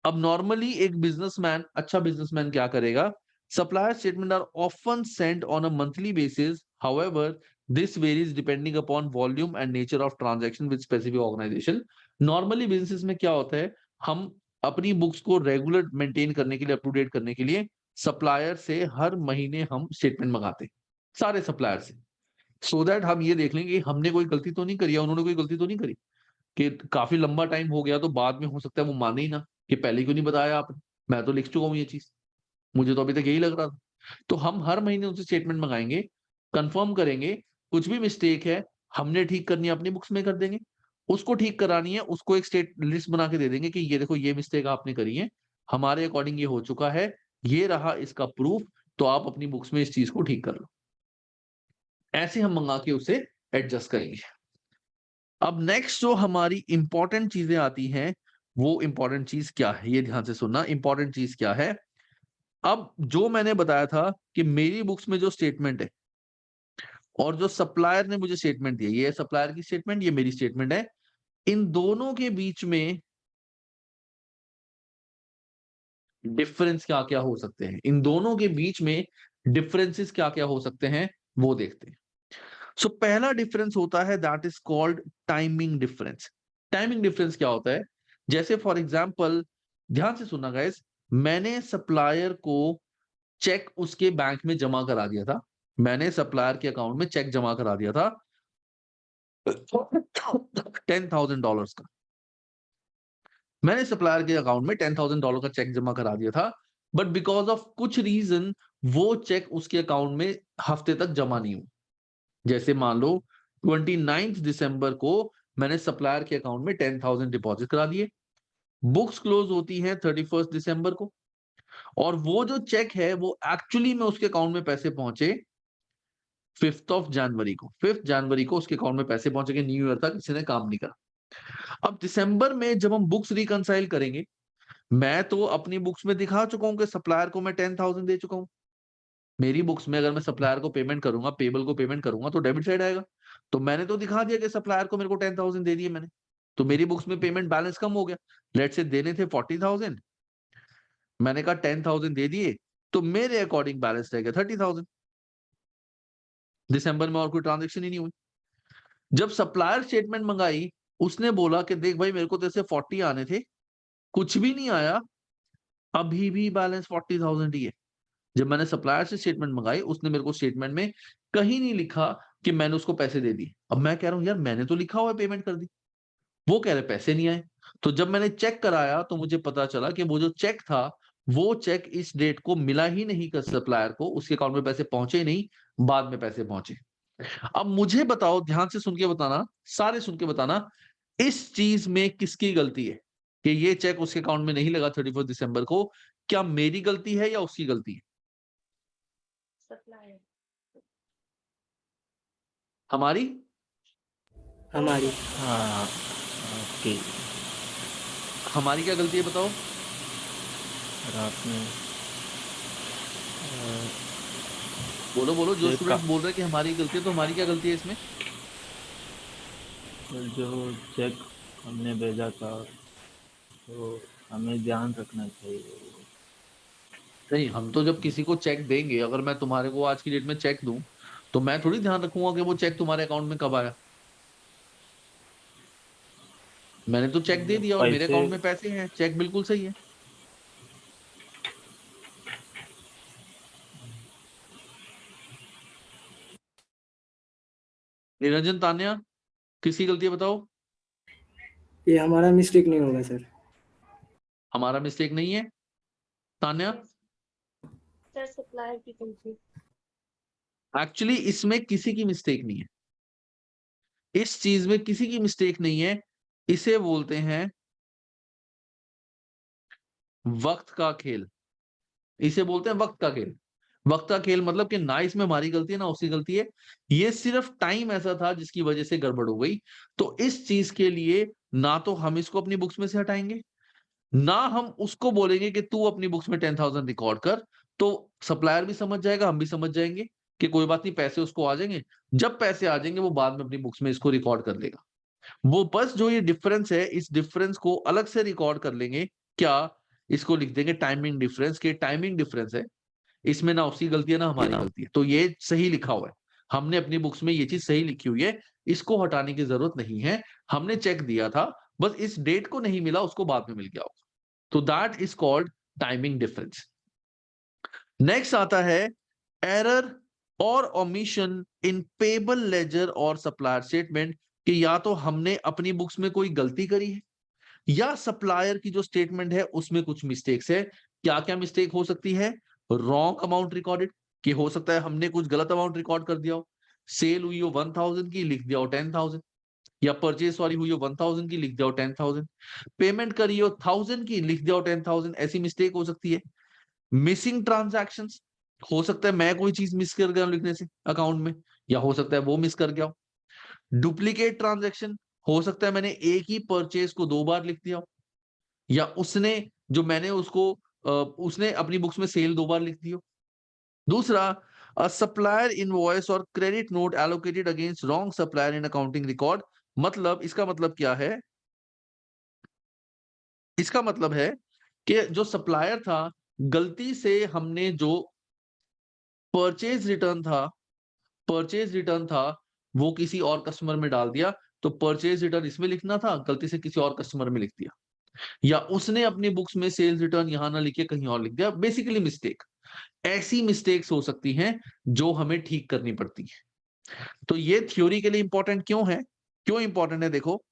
अब नॉर्मली एक बिजनेसमैन, अच्छा बिजनेसमैन क्या करेगा, supplier statement are often sent on a monthly basis, however this varies depending upon volume and nature of transaction with specific organisation. Normally business में क्या होता है, हम अपनी बुक्स को रेगुलर मेंटेन करने के लिए, अप टू डेट करने के लिए सप्लायर से हर महीने हम स्टेटमेंट मंगाते हैं, सारे सप्लायर से, सो दैट हम ये देख लेंगे हमने कोई गलती तो नहीं करी है, उन्होंने कोई गलती तो नहीं करी। कि काफी लंबा टाइम हो गया तो बाद में हो सकता है वो माने ही ना कि पहले क्यों नहीं बताया आपने, मैं तो लिख चुका हूँ ये चीज, मुझे तो अभी तक यही लग रहा था। तो हम हर महीने उनसे स्टेटमेंट मंगाएंगे, कंफर्म करेंगे, कुछ भी मिस्टेक है हमने ठीक करनी है अपनी बुक्स में कर देंगे, उसको ठीक करानी है उसको एक स्टेट लिस्ट बना के दे देंगे कि ये देखो ये मिस्टेक आपने करी है, हमारे अकॉर्डिंग ये हो चुका है, ये रहा इसका प्रूफ, तो आप अपनी बुक्स में इस चीज को ठीक कर लो। ऐसे हम मंगा के उसे एडजस्ट करेंगे। अब नेक्स्ट जो हमारी इंपॉर्टेंट चीजें आती हैं, वो इंपॉर्टेंट चीज क्या है, ये ध्यान से सुनना, इंपॉर्टेंट चीज क्या है। अब जो मैंने बताया था कि मेरी बुक्स में जो स्टेटमेंट है और जो सप्लायर ने मुझे स्टेटमेंट दिया, ये सप्लायर की स्टेटमेंट, ये मेरी स्टेटमेंट है, इन दोनों के बीच में डिफरेंस क्या क्या हो सकते हैं, इन दोनों के बीच में डिफरेंसेस क्या क्या हो सकते हैं वो देखते हैं। सो पहला डिफरेंस होता है that is called timing difference. Timing difference क्या होता है? जैसे फॉर एग्जांपल, ध्यान से सुनना गाइस, मैंने सप्लायर को चेक उसके बैंक में जमा करा दिया था, मैंने सप्लायर के अकाउंट में चेक जमा करा दिया था $10,000 का, मैंने सप्लायर के अकाउंट में $10,000 का चेक जमा करा दिया था, बट बिकॉज ऑफ कुछ रीजन वो चेक उसके अकाउंट में हफ्ते तक जमा नहीं हुआ। जैसे मान लो 29 दिसंबर को मैंने सप्लायर के अकाउंट में 10,000 डिपॉजिट करा दिए, बुक्स क्लोज होती हैं 31 दिसंबर को, और वो जो चेक है वो एक्चुअली में उसके अकाउंट में पैसे पहुंचे 5 जनवरी को। 5 जनवरी को उसके अकाउंट में पैसे पहुंचे, न्यू ईयर तक किसी ने काम नहीं करा। अब दिसंबर में जब हम बुक्स रिकंसाइल करेंगे, मैं तो अपनी बुक्स में दिखा चुका हूं कि सप्लायर को मैं 10,000 दे चुका हूं। मेरी बुक्स में अगर मैं सप्लायर को पेमेंट करूंगा, पेबल को पेमेंट करूंगा तो डेबिट साइड आएगा, तो मैंने तो दिखा दिया कि सप्लायर को मेरे को 10,000 दे दिए मैंने, तो मेरी बुक्स में पेमेंट बैलेंस कम हो गया। लेट से देने थे 40,000, मैंने कहा 10,000 दे दिए, तो मेरे अकॉर्डिंग बैलेंस रह गया 30,000। दिसंबर में और कोई ट्रांजेक्शन ही नहीं हुई। जब सप्लायर स्टेटमेंट मंगाई, उसने बोला कि देख भाई मेरे को तो ऐसे 40 आने थे, कुछ भी नहीं आया, अभी भी बैलेंस 40,000 ही है। जब मैंने सप्लायर से स्टेटमेंट मंगाई, उसने मेरे को स्टेटमेंट में कहीं नहीं लिखा कि मैंने उसको पैसे दे दिए। अब मैं कह रहा हूं यार मैंने तो लिखा हुआ है पेमेंट कर दी, वो कह रहे पैसे नहीं आए। तो जब मैंने चेक कराया तो मुझे पता चला कि वो जो चेक था वो चेक इस डेट को मिला ही नहीं कर सप्लायर को, उसके अकाउंट में पैसे पहुंचे ही नहीं, बाद में पैसे पहुंचे। अब मुझे बताओ, ध्यान से सुन के बताना, सारे सुन के बताना, इस चीज में किसकी गलती है कि ये चेक उसके अकाउंट में नहीं लगा 31 दिसंबर को? क्या मेरी गलती है या उसकी गलती है? सप्लायर। हमारी? हमारी। हाँ आपकी। हमारी क्या गलती है बताओ? और आपने बोलो बोलो, जो चेक स्टूडेंट्स बोल रहे हैं कि हमारी गलती है, तो हमारी क्या गलती है इसमें? जो चेक हमने भेजा था तो हमें ध्यान रखना चाहिए। नहीं, हम तो जब किसी को चेक देंगे, अगर मैं तुम्हारे को आज की डेट में चेक दूं तो मैं थोड़ी ध्यान रखूंगा कि वो चेक तुम्हारे अकाउंट में कब आया। मैंने तो चेक दे दिया और मेरे पैसे अकाउंट में पैसे हैं, चेक बिल्कुल सही है। निरंजन, तान्या, किसकी गलती है बताओ? ये हमारा मिस्टेक नहीं होगा सर। हमारा मिस्टेक नहीं है तान्या? सर सप्लायर की गलती। एक्चुअली इसमें किसी की मिस्टेक नहीं है, इस चीज में किसी की मिस्टेक नहीं है। इसे बोलते हैं वक्त का खेल, इसे बोलते हैं वक्त का खेल। वक्त का खेल मतलब कि ना इसमें हमारी गलती है ना उसकी गलती है, ये सिर्फ टाइम ऐसा था जिसकी वजह से गड़बड़ हो गई। तो इस चीज के लिए ना तो हम इसको अपनी बुक्स में से हटाएंगे, ना हम उसको बोलेंगे कि तू अपनी बुक्स में 10,000 रिकॉर्ड कर। तो सप्लायर भी समझ जाएगा, हम भी समझ जाएंगे कि कोई बात नहीं, पैसे उसको आ जाएंगे, जब पैसे आ जाएंगे वो बाद में अपनी बुक्स में इसको रिकॉर्ड कर लेगा। वो बस जो ये डिफरेंस है, इस डिफरेंस को अलग से रिकॉर्ड कर लेंगे। क्या? इसको लिख देंगे टाइमिंग डिफरेंस, के टाइमिंग डिफरेंस है, इसमें ना उसकी गलती है ना हमारी गलती है, तो ये सही लिखा हुआ है, हमने अपनी बुक्स में ये चीज सही लिखी हुई है, इसको हटाने की जरूरत नहीं है। हमने चेक दिया था, बस इस डेट को नहीं मिला, उसको बाद में मिल गया होगा, तो that is called timing difference. Next आता है एरर और ओमिशन इन पेबल लेजर और सप्लायर स्टेटमेंट, कि या तो हमने अपनी बुक्स में कोई गलती करी है या सप्लायर की जो स्टेटमेंट है उसमें कुछ मिस्टेक्स है। क्या क्या मिस्टेक हो सकती है? रॉन्ग अमाउंट रिकॉर्डेड, कि हो सकता है हमने कुछ गलत अमाउंट रिकॉर्ड कर दिया हो, सेल हुई हो 1,000 की, लिख दिया हो 10,000, या परचेज सॉरी हुई हो 1,000 की, लिख दिया हो 10,000, पेमेंट करी हो 1,000 की, लिख दिया हो 10,000, ऐसी मिस्टेक हो सकती है। मिसिंग ट्रांजैक्शंस, हो सकता है मैं कोई चीज मिस कर गया हूं लिखने से अकाउंट में, या हो सकता है वो मिस कर गया हो। डुप्लीकेट ट्रांजैक्शन, हो सकता है मैंने एक ही परचेज को 2 बार लिख दिया हो, या उसने जो मैंने उसको उसने अपनी बुक्स में सेल 2 बार लिख दी हो। दूसरा, सप्लायर इनवॉइस और credit note allocated against wrong supplier in accounting record. मतलब इसका मतलब क्या है? इसका मतलब है कि जो सप्लायर था, गलती से हमने जो परचेज रिटर्न था वो किसी और कस्टमर में डाल दिया, तो परचेज रिटर्न इसमें लिखना था, गलती से किसी और कस्टमर में लिख दिया, या उसने अपनी बुक्स में सेल्स रिटर्न यहां ना लिखे कहीं और लिख दिया, बेसिकली मिस्टेक। ऐसी मिस्टेक्स हो सकती हैं जो हमें ठीक करनी पड़ती है। तो ये थ्योरी के लिए इंपॉर्टेंट क्यों है, क्यों इंपॉर्टेंट है? देखो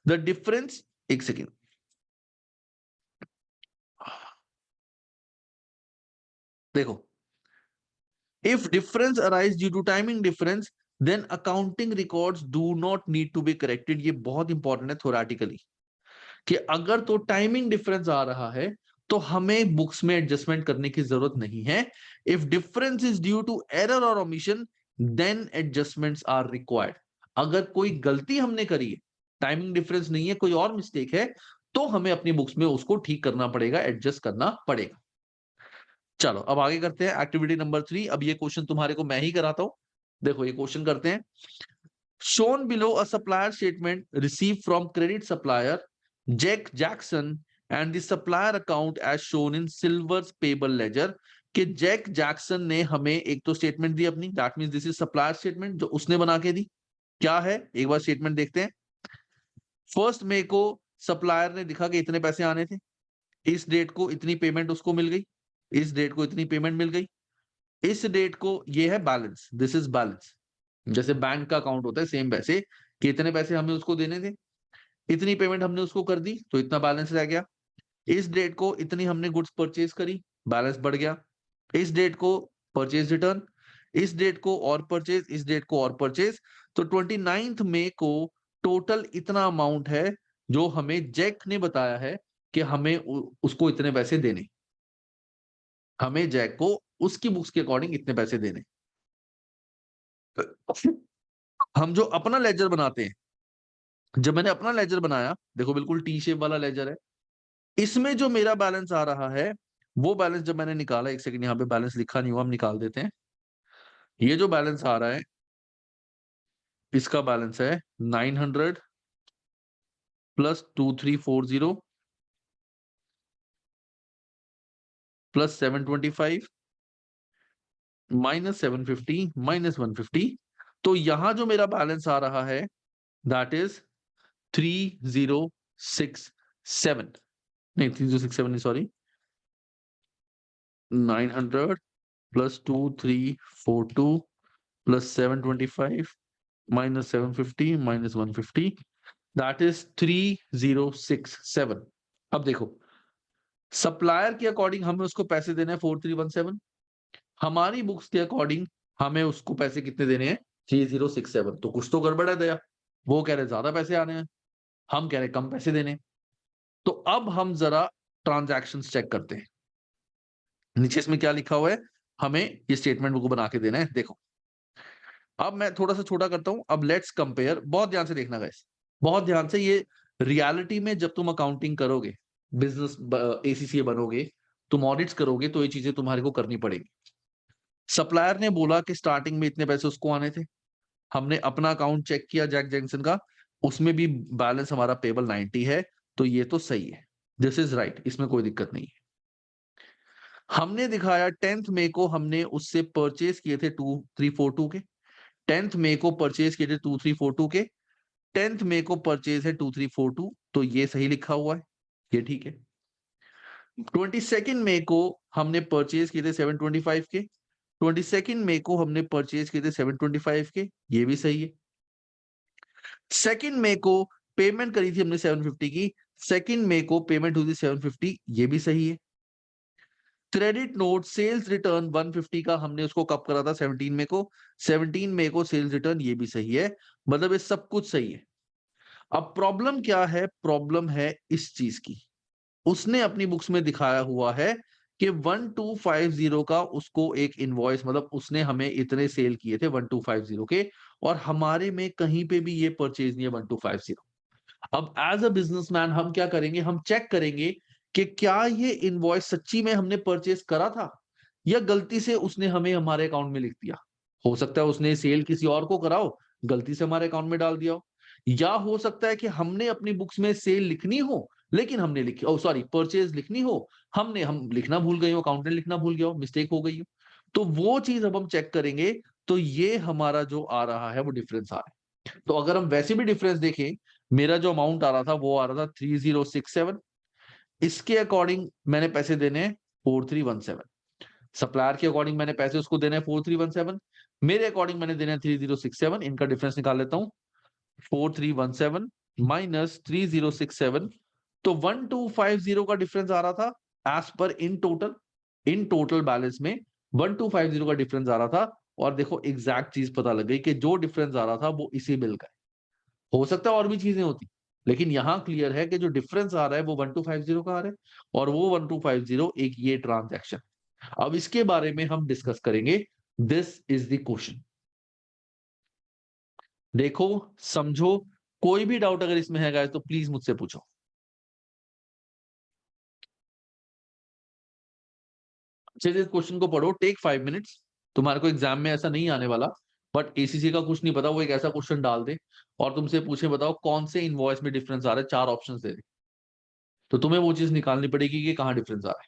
द डिफरेंस, एक सेकेंड, देखो, if difference arise due to timing difference then accounting records do not need to be corrected। ये बहुत इंपॉर्टेंट है थोरेटिकली, कि अगर तो टाइमिंग डिफरेंस आ रहा है तो हमें बुक्स में एडजस्टमेंट करने की जरूरत नहीं है। If difference is due to error और omission then adjustments are required. अगर कोई गलती हमने करी है, टाइमिंग डिफरेंस नहीं है, कोई और मिस्टेक है, तो हमें अपनी बुक्स में उसको ठीक करना पड़ेगा, एडजस्ट करना पड़ेगा। चलो अब आगे करते हैं एक्टिविटी नंबर 3। अब ये क्वेश्चन तुम्हारे को मैं ही कराता हूं। देखो ये क्वेश्चन करते हैं। Shown below a supplier statement receive from credit supplier Jack Jackson and the supplier account as shown in Silver's payable ledger. कि जैक जैक्सन ने हमें एक तो स्टेटमेंट दी अपनी, that means this is supplier statement जो उसने बना के दी। क्या है एक बार स्टेटमेंट देखते हैं। फर्स्ट मई को सप्लायर ने लिखा कि इतने पैसे आने थे, इस डेट को इतनी पेमेंट उसको मिल गई, इस डेट को इतनी पेमेंट मिल गई, इस डेट को, ये है बैलेंस, दिस इज बैलेंस। जैसे बैंक का अकाउंट होता है सेम वैसे, कि इतने पैसे हमें उसको देने थे, इतनी पेमेंट हमने उसको कर दी तो इतना बैलेंस रह गया। इस डेट को इतनी हमने गुड्स परचेज करी, बैलेंस बढ़ गया। इस डेट को परचेज रिटर्न, इस डेट को और परचेज, इस डेट को और परचेज, तो 29 मई को टोटल इतना अमाउंट है जो हमें जैक ने बताया है कि हमें उसको इतने पैसे देने, हमें जैक को उसकी बुक्स के अकॉर्डिंग इतने पैसे देने। हम जो अपना लेजर बनाते हैं, जब मैंने अपना लेजर बनाया, देखो बिल्कुल टी शेप वाला लेजर है, इसमें जो मेरा बैलेंस आ रहा है वो बैलेंस जब मैंने निकाला, एक सेकंड, यहाँ पे बैलेंस लिखा नहीं हुआ, हम निकाल देते हैं। ये जो बैलेंस आ रहा है इसका बैलेंस है 900 प्लस 2340 प्लस 725 माइनस 750 माइनस 150। तो यहां जो मेरा बैलेंस आ रहा है दैट इज 3067, नहीं 3067 नहीं, sorry, 900 plus 2342 plus 725 minus 750 minus 150, that is 3067। अब देखो सप्लायर के अकॉर्डिंग हमें उसको पैसे देने हैं 4317, हमारी बुक्स के अकॉर्डिंग हमें उसको पैसे कितने देने हैं 3067। तो कुछ तो गड़बड़ है दया, वो कह रहे ज्यादा पैसे आने हैं, हम कह रहे कम पैसे देने। तो अब हम जरा ट्रांजैक्शंस चेक करते हैं। नीचे इसमें क्या लिखा हुआ है, हमें ये स्टेटमेंट बुक बना के देना है। देखो अब मैं थोड़ा सा छोटा करता हूं, अब लेट्स कंपेयर, बहुत ध्यान से देखना गाइस, बहुत ध्यान से। ये रियलिटी में जब तुम अकाउंटिंग करोगे, बिजनेस एसीसीए बनोगे, तुम ऑडिट्स करोगे, तो ये चीजें तुम्हारे को करनी पड़ेगी। सप्लायर ने बोला कि स्टार्टिंग में इतने पैसे उसको आने थे, हमने अपना अकाउंट चेक किया जैक जैक्सन का, उसमें भी बैलेंस हमारा पेबल 90 है, तो ये तो सही है, दिस इज राइट, इसमें कोई दिक्कत नहीं है। हमने दिखाया 10th मई को हमने उससे परचेज किए थे 2342 के, 10th मई को परचेज किए थे 2342 के, 10th मई को परचेज है 2342, तो ये सही लिखा हुआ है, ये ठीक है। 22nd मई को हमने परचेज किए थे 725 के, 22nd मई को हमने परचेज किए थे 725 के, ये भी सही है। 2nd मई को पेमेंट करी थी हमने 750 की, 2nd मई को पेमेंट हुई थी 750, ये भी सही है। क्रेडिट नोट सेल्स रिटर्न 150 का हमने उसको कब करा था 17 मई को, 17 मई को सेल्स रिटर्न, ये भी सही है, मतलब ये सब कुछ सही है। अब प्रॉब्लम क्या है, प्रॉब्लम है इस चीज की, उसने अपनी बुक्स में दिखाया हुआ है कि 1250 का उसको एक इनवॉइस, मतलब उसने हमें इतने सेल किए थे 1250 के, और हमारे में कहीं पे भी ये परचेज नहीं है 1250। अब एज अ बिजनेसमैन हम क्या करेंगे, हम चेक करेंगे कि क्या ये इनवॉइस सच्ची में हमने परचेज करा था, या गलती से उसने हमें हमारे अकाउंट में लिख दिया। हो सकता है उसने सेल किसी और को कराओ, गलती से हमारे अकाउंट में डाल दिया हो, या हो सकता है कि हमने अपनी बुक्स में सेल लिखनी हो लेकिन हमने लिखी, ओ सॉरी, परचेज लिखनी हो, हम लिखना भूल गए हो, अकाउंटेंट लिखना भूल गया हो, मिस्टेक हो गई हो, तो वो चीज अब हम चेक करेंगे। तो ये हमारा जो आ रहा है वो डिफरेंस आ रहा है। तो अगर हम वैसे भी डिफरेंस देखें, मेरा जो अमाउंट आ रहा था वो आ रहा था 3067, इसके अकॉर्डिंग मैंने पैसे देने हैं 4317, सप्लायर के अकॉर्डिंग मैंने पैसे उसको देने हैं 4317, मेरे अकॉर्डिंग मैंने देने हैं 3067। इनका डिफरेंस निकाल लेता हूं, 4317 माइनस 3067, तो 1250 का डिफरेंस आ रहा था as per in total balance में 1250 का डिफरेंस आ रहा था। और देखो एग्जैक्ट चीज पता लग गई कि जो डिफरेंस आ रहा था वो इसी बिल का है। हो सकता है और भी चीजें होती, लेकिन यहां क्लियर है कि जो डिफरेंस आ रहा है वो 1250 का आ रहा है, और वो 1250 एक ये ट्रांजैक्शन। अब इसके बारे में हम डिस्कस करेंगे। This is the question. देखो, समझो, कोई भी डाउट अगर इसमें है गाइस तो प्लीज मुझसे पूछो। अच्छे इस क्वेश्चन को पढ़ो, टेक 5 मिनट्स। तुम्हारे को एग्जाम में ऐसा नहीं आने वाला, बट एसीसी का कुछ नहीं पता, वो एक ऐसा क्वेश्चन डाल दे और तुमसे पूछे बताओ कौन से इनवॉइस में डिफरेंस आ रहा है, 4 ऑप्शन दे दे, तो तुम्हें वो चीज निकालनी पड़ेगी कि कहाँ डिफरेंस आ रहा है।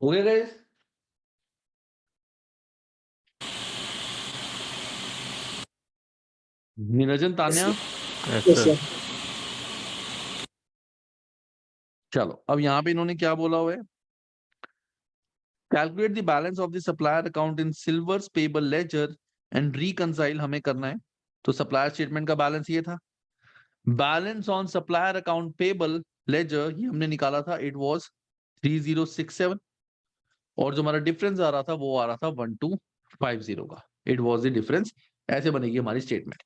हो गया guys? Niranjan, Tanya, yes yes sir. Sir. चलो अब यहाँ पे इन्होंने क्या बोला हुआ है, calculate the balance of the supplier account in Silver's payable ledger and reconcile हमें करना है। तो सप्लायर स्टेटमेंट का बैलेंस ये था। Balance on supplier account payable laser ये हमने निकाला था, इट वाज 3067, और जो हमारा डिफरेंस आ रहा था वो आ रहा था 1250 का। It was the difference. ऐसे बनेगी हमारी statement.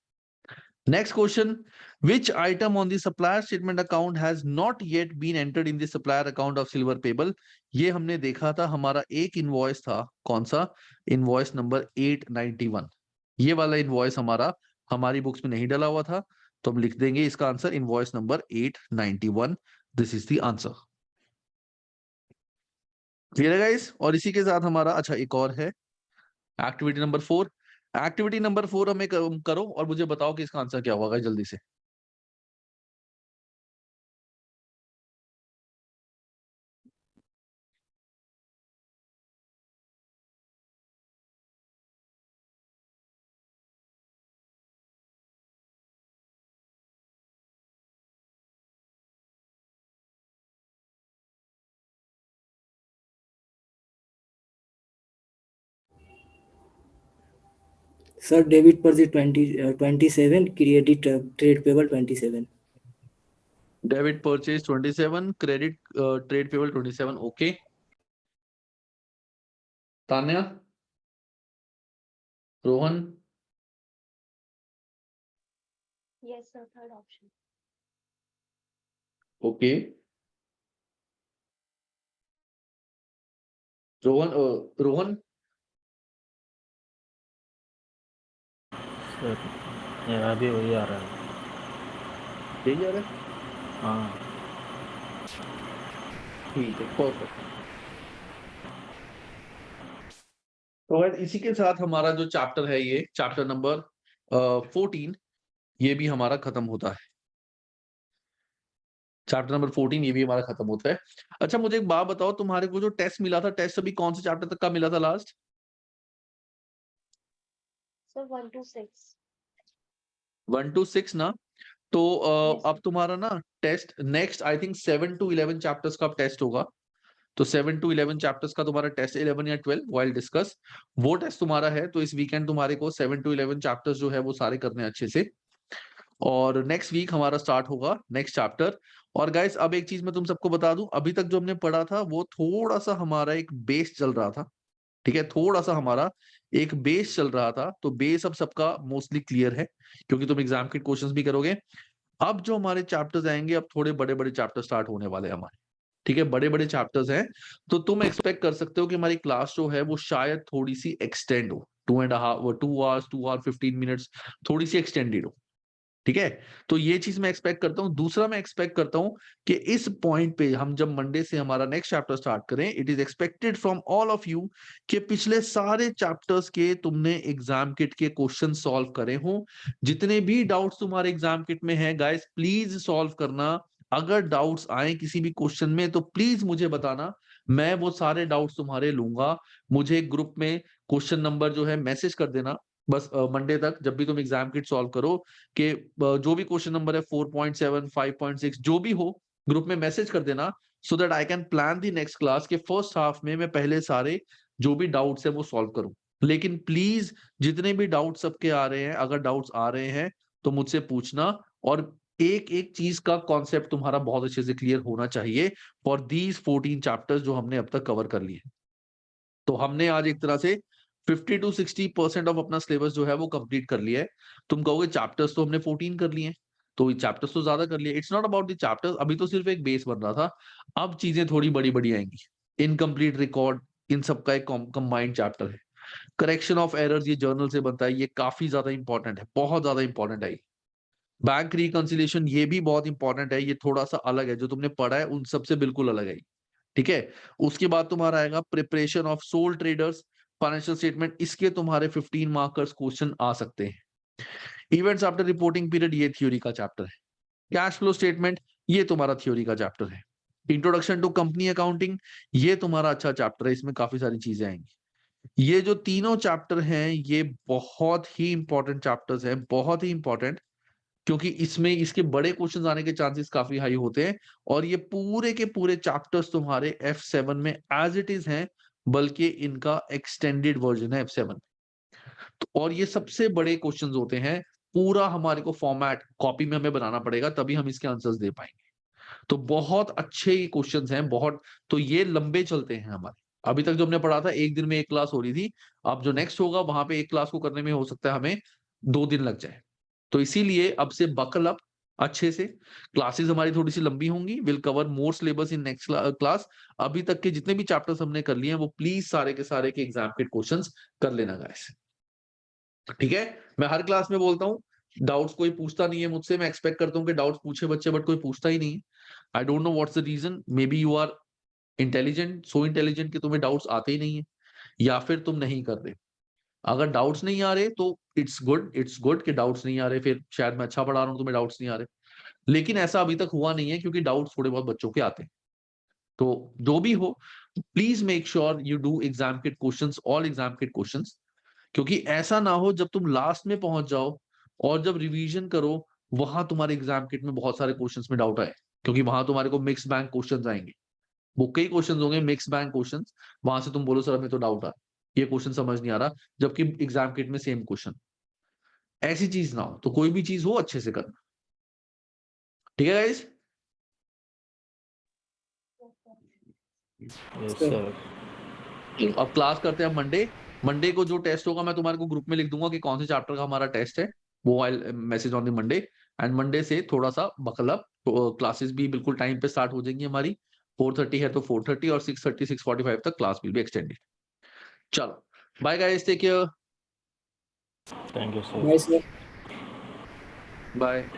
Next question, which item on the supplier statement account has not yet been entered in the supplier account of silver payable? ये हमने देखा था, हमारा एक इनवॉइस था, कौन सा? Invoice number 891। ये वाला इनवॉइस हमारा हमारी बुक्स में नहीं डला हुआ था, तो हम लिख देंगे इसका answer invoice number 891। This is the answer. Clear है गाइस? और इसी के साथ हमारा, अच्छा एक और है, एक्टिविटी नंबर 4। एक्टिविटी नंबर 4 हमें करो और मुझे बताओ कि इसका आंसर क्या होगा जल्दी से। सर डेबिट पर 27, credit trade payable 27। Debit purchase 27, credit trade payable 27। Okay Tanya, Rohan, Yes, sir. Third option. Okay Rohan, Rohan sir मेरा भी वही आ रहा है। यही आ रहा है? हाँ ठीक है, परफेक्ट। तो गाइस इसी के साथ हमारा जो चैप्टर है, ये चैप्टर नंबर 14, ये भी हमारा खत्म होता है। चैप्टर नंबर 14 ये भी हमारा खत्म होता है। अच्छा मुझे एक बात बताओ, तुम्हारे को जो टेस्ट मिला था, टेस्ट अभी कौन से चैप्टर तक का मिला था लास्ट? Sir, 1 to 6. 1 to 6 ना? तो Yes, अब sir. तुम्हारा ना test next I think 7 to 11 chapters का टेस्ट होगा। तो 7 to 11 चैप्टर्स का तुम्हारा टेस्ट, 11 या 12 वाइल डिस्कस, वो टेस्ट तुम्हारा है। तो इस वीकेंड तुम्हारे को 7 to 11 चैप्टर्स जो है वो सारे करने अच्छे से, और नेक्स्ट वीक हमारा स्टार्ट होगा नेक्स्ट चैप्टर। और गाइस अब एक चीज मैं तुम सबको बता दूं, अभी तक जो हमने पढ़ा था वो थोड़ा सा हमारा एक बेस चल रहा था, ठीक है, थोड़ा सा हमारा एक बेस चल रहा था। तो बेस अब सबका मोस्टली क्लियर है, क्योंकि तुम एग्जाम के क्वेश्चंस भी करोगे। अब जो हमारे चैप्टर्स आएंगे, अब थोड़े बड़े बड़े चैप्टर स्टार्ट होने वाले हैं हमारे, ठीक है, बड़े बड़े चैप्टर्स हैं। तो तुम एक्सपेक्ट कर सकते हो कि हमारी क्लास जो है वो शायद थोड़ी सी एक्सटेंड हो, 2 आवर 15 मिनट्स, थोड़ी सी एक्सटेंडेड हो, ठीक है। तो ये चीज मैं एक्सपेक्ट करता हूं। दूसरा मैं एक्सपेक्ट करता हूं कि इस पॉइंट पे हम जब मंडे से हमारा नेक्स्ट चैप्टर स्टार्ट करें, it is expected from all of you कि पिछले सारे चैप्टर्स के तुमने एग्जाम किट के क्वेश्चन सॉल्व करे हो। जितने भी डाउट्स तुम्हारे एग्जाम किट में है गाइस, प्लीज सॉल्व करना। अगर डाउट्स आए किसी भी क्वेश्चन में तो प्लीज मुझे बताना, मैं वो सारे डाउट्स तुम्हारे लूंगा। मुझे ग्रुप में क्वेश्चन नंबर जो है मैसेज कर देना बस मंडे तक, जब भी तुम एग्जाम किट सॉल्व करो, कि जो भी क्वेश्चन नंबर है 4.7 5.6 जो भी हो, ग्रुप में मैसेज कर देना, so that I can plan the next class के फर्स्ट हाफ में मैं पहले सारे जो भी डाउट्स है वो सॉल्व करूं। लेकिन प्लीज जितने भी डाउट्स सबके आ रहे हैं, अगर डाउट्स आ रहे हैं तो मुझसे पूछना, और एक एक चीज का कॉन्सेप्ट तुम्हारा बहुत अच्छे से क्लियर होना चाहिए फॉर दीज 14 चैप्टर्स जो हमने अब तक कवर कर लिए। तो हमने आज एक तरह से 50 to 60% ऑफ अपना सिलेबस जो है वो कंप्लीट कर लिया है। तुम कहोगे चैप्टर्स तो हमने 14 कर लिए हैं, तो चैप्टर्स तो ज्यादा कर लिए। It's not about the chapters, अभी तो सिर्फ एक बेस बन रहा था, अब चीजें थोड़ी बड़ी बड़ी आएंगी। इनकम्प्लीट रिकॉर्ड, इन सबका एक कंबाइंड चैप्टर है। करेक्शन ऑफ एरर्स ये जर्नल से बनता है, ये काफी ज्यादा इंपॉर्टेंट है, बहुत ज्यादा इंपॉर्टेंट है। बैंक रिकंसिलिएशन ये भी बहुत इंपॉर्टेंट है, ये थोड़ा सा अलग है, जो तुमने पढ़ा है उन सबसे बिल्कुल अलग है, ठीक है। उसके बाद तुम्हारा आएगा preparation of sole traders financial statement, इसके तुम्हारे 15 मार्कर्स क्वेश्चन आ सकते हैं। इवेंट्स आफ्टर रिपोर्टिंग पीरियड ये थ्योरी का चैप्टर है। कैश फ्लो स्टेटमेंट ये तुम्हारा थ्योरी का चैप्टर है। इंट्रोडक्शन टू कंपनी अकाउंटिंग ये तुम्हारा अच्छा चैप्टर है, इसमें काफी सारी चीजें आएंगी। ये जो तीनों चैप्टर हैं ये बहुत ही इंपॉर्टेंट चैप्टर्स हैं, बहुत ही इंपॉर्टेंट, क्योंकि इसमें इसके बड़े क्वेश्चंस आने के चांसेस काफी हाई होते हैं। और ये पूरे के पूरे चैप्टर्स तुम्हारे F7 में एज इट इज हैं, बल्कि इनका एक्सटेंडेड वर्जन है F7। तो और ये सबसे बड़े क्वेश्चंस होते हैं, पूरा हमारे को फॉर्मेट कॉपी में हमें बनाना पड़ेगा, तभी हम इसके आंसर्स दे पाएंगे। तो बहुत अच्छे क्वेश्चंस हैं, बहुत। तो ये लंबे चलते हैं हमारे। अभी तक जो हमने पढ़ा था एक दिन में एक क्लास हो रही थी, अब जो नेक्स्ट होगा वहां पे एक क्लास को करने में हो सकता है हमें 2 दिन लग जाए। तो इसीलिए अब से बकल अप अच्छे से। क्लासेस हमारी थोड़ी सी लंबी होंगी, will cover more syllabus in next class. अभी तक के जितने भी चैप्टर्स हमने कर लिए हैं वो प्लीज सारे के सारे के एग्जाम के क्वेश्चंस कर लेना गाइस, ठीक है। मैं हर क्लास में बोलता हूँ, डाउट्स कोई पूछता नहीं है मुझसे, मैं एक्सपेक्ट करता हूँ कि डाउट्स पूछे बच्चे, बट कोई पूछता ही नहीं है। I don't know what's the reason, maybe you are intelligent, so intelligent कि तुम्हें डाउट्स आते ही नहीं है, या फिर तुम नहीं कर रहे। अगर डाउट्स नहीं आ रहे तो इट्स गुड कि डाउट्स नहीं आ रहे, फिर शायद मैं अच्छा पढ़ा रहा हूँ, तुम्हें डाउट्स नहीं आ रहे। लेकिन ऐसा अभी तक हुआ नहीं है, क्योंकि डाउट्स थोड़े बहुत बच्चों के आते हैं। तो जो भी हो, please make sure you do exam kit questions, all exam kit questions. क्योंकि ऐसा ना हो जब तुम लास्ट में पहुंच जाओ और जब रिवीजन करो, वहां तुम्हारे एग्जाम किट में बहुत सारे क्वेश्चंस में डाउट आए, क्योंकि वहां तुम्हारे को मिक्स बैंक क्वेश्चंस आएंगे, वो कई क्वेश्चंस होंगे मिक्स बैंक क्वेश्चंस। वहां से तुम बोलो सर हमें तो डाउट आ, ये क्वेश्चन समझ नहीं आ रहा, जबकि एग्जाम किट में सेम क्वेश्चन। ऐसी चीज ना हो, तो कोई भी चीज हो अच्छे से करना, ठीक है गाइस। Yes sir. अब क्लास करते हैं मंडे को जो टेस्ट होगा मैं तुम्हारे को ग्रुप में लिख दूंगा कि कौन से चैप्टर का हमारा टेस्ट है, वो I message on the Monday. And Monday से थोड़ा सा बकल अप, क्लासेस भी बिल्कुल टाइम पे स्टार्ट हो जाएंगी हमारी। 4:30 है तो 4:30, और 6:30 6:45 तक क्लास विल बी एक्सटेंडेड। चलो bye guys, take care, thank you sir. Bye sir. Bye.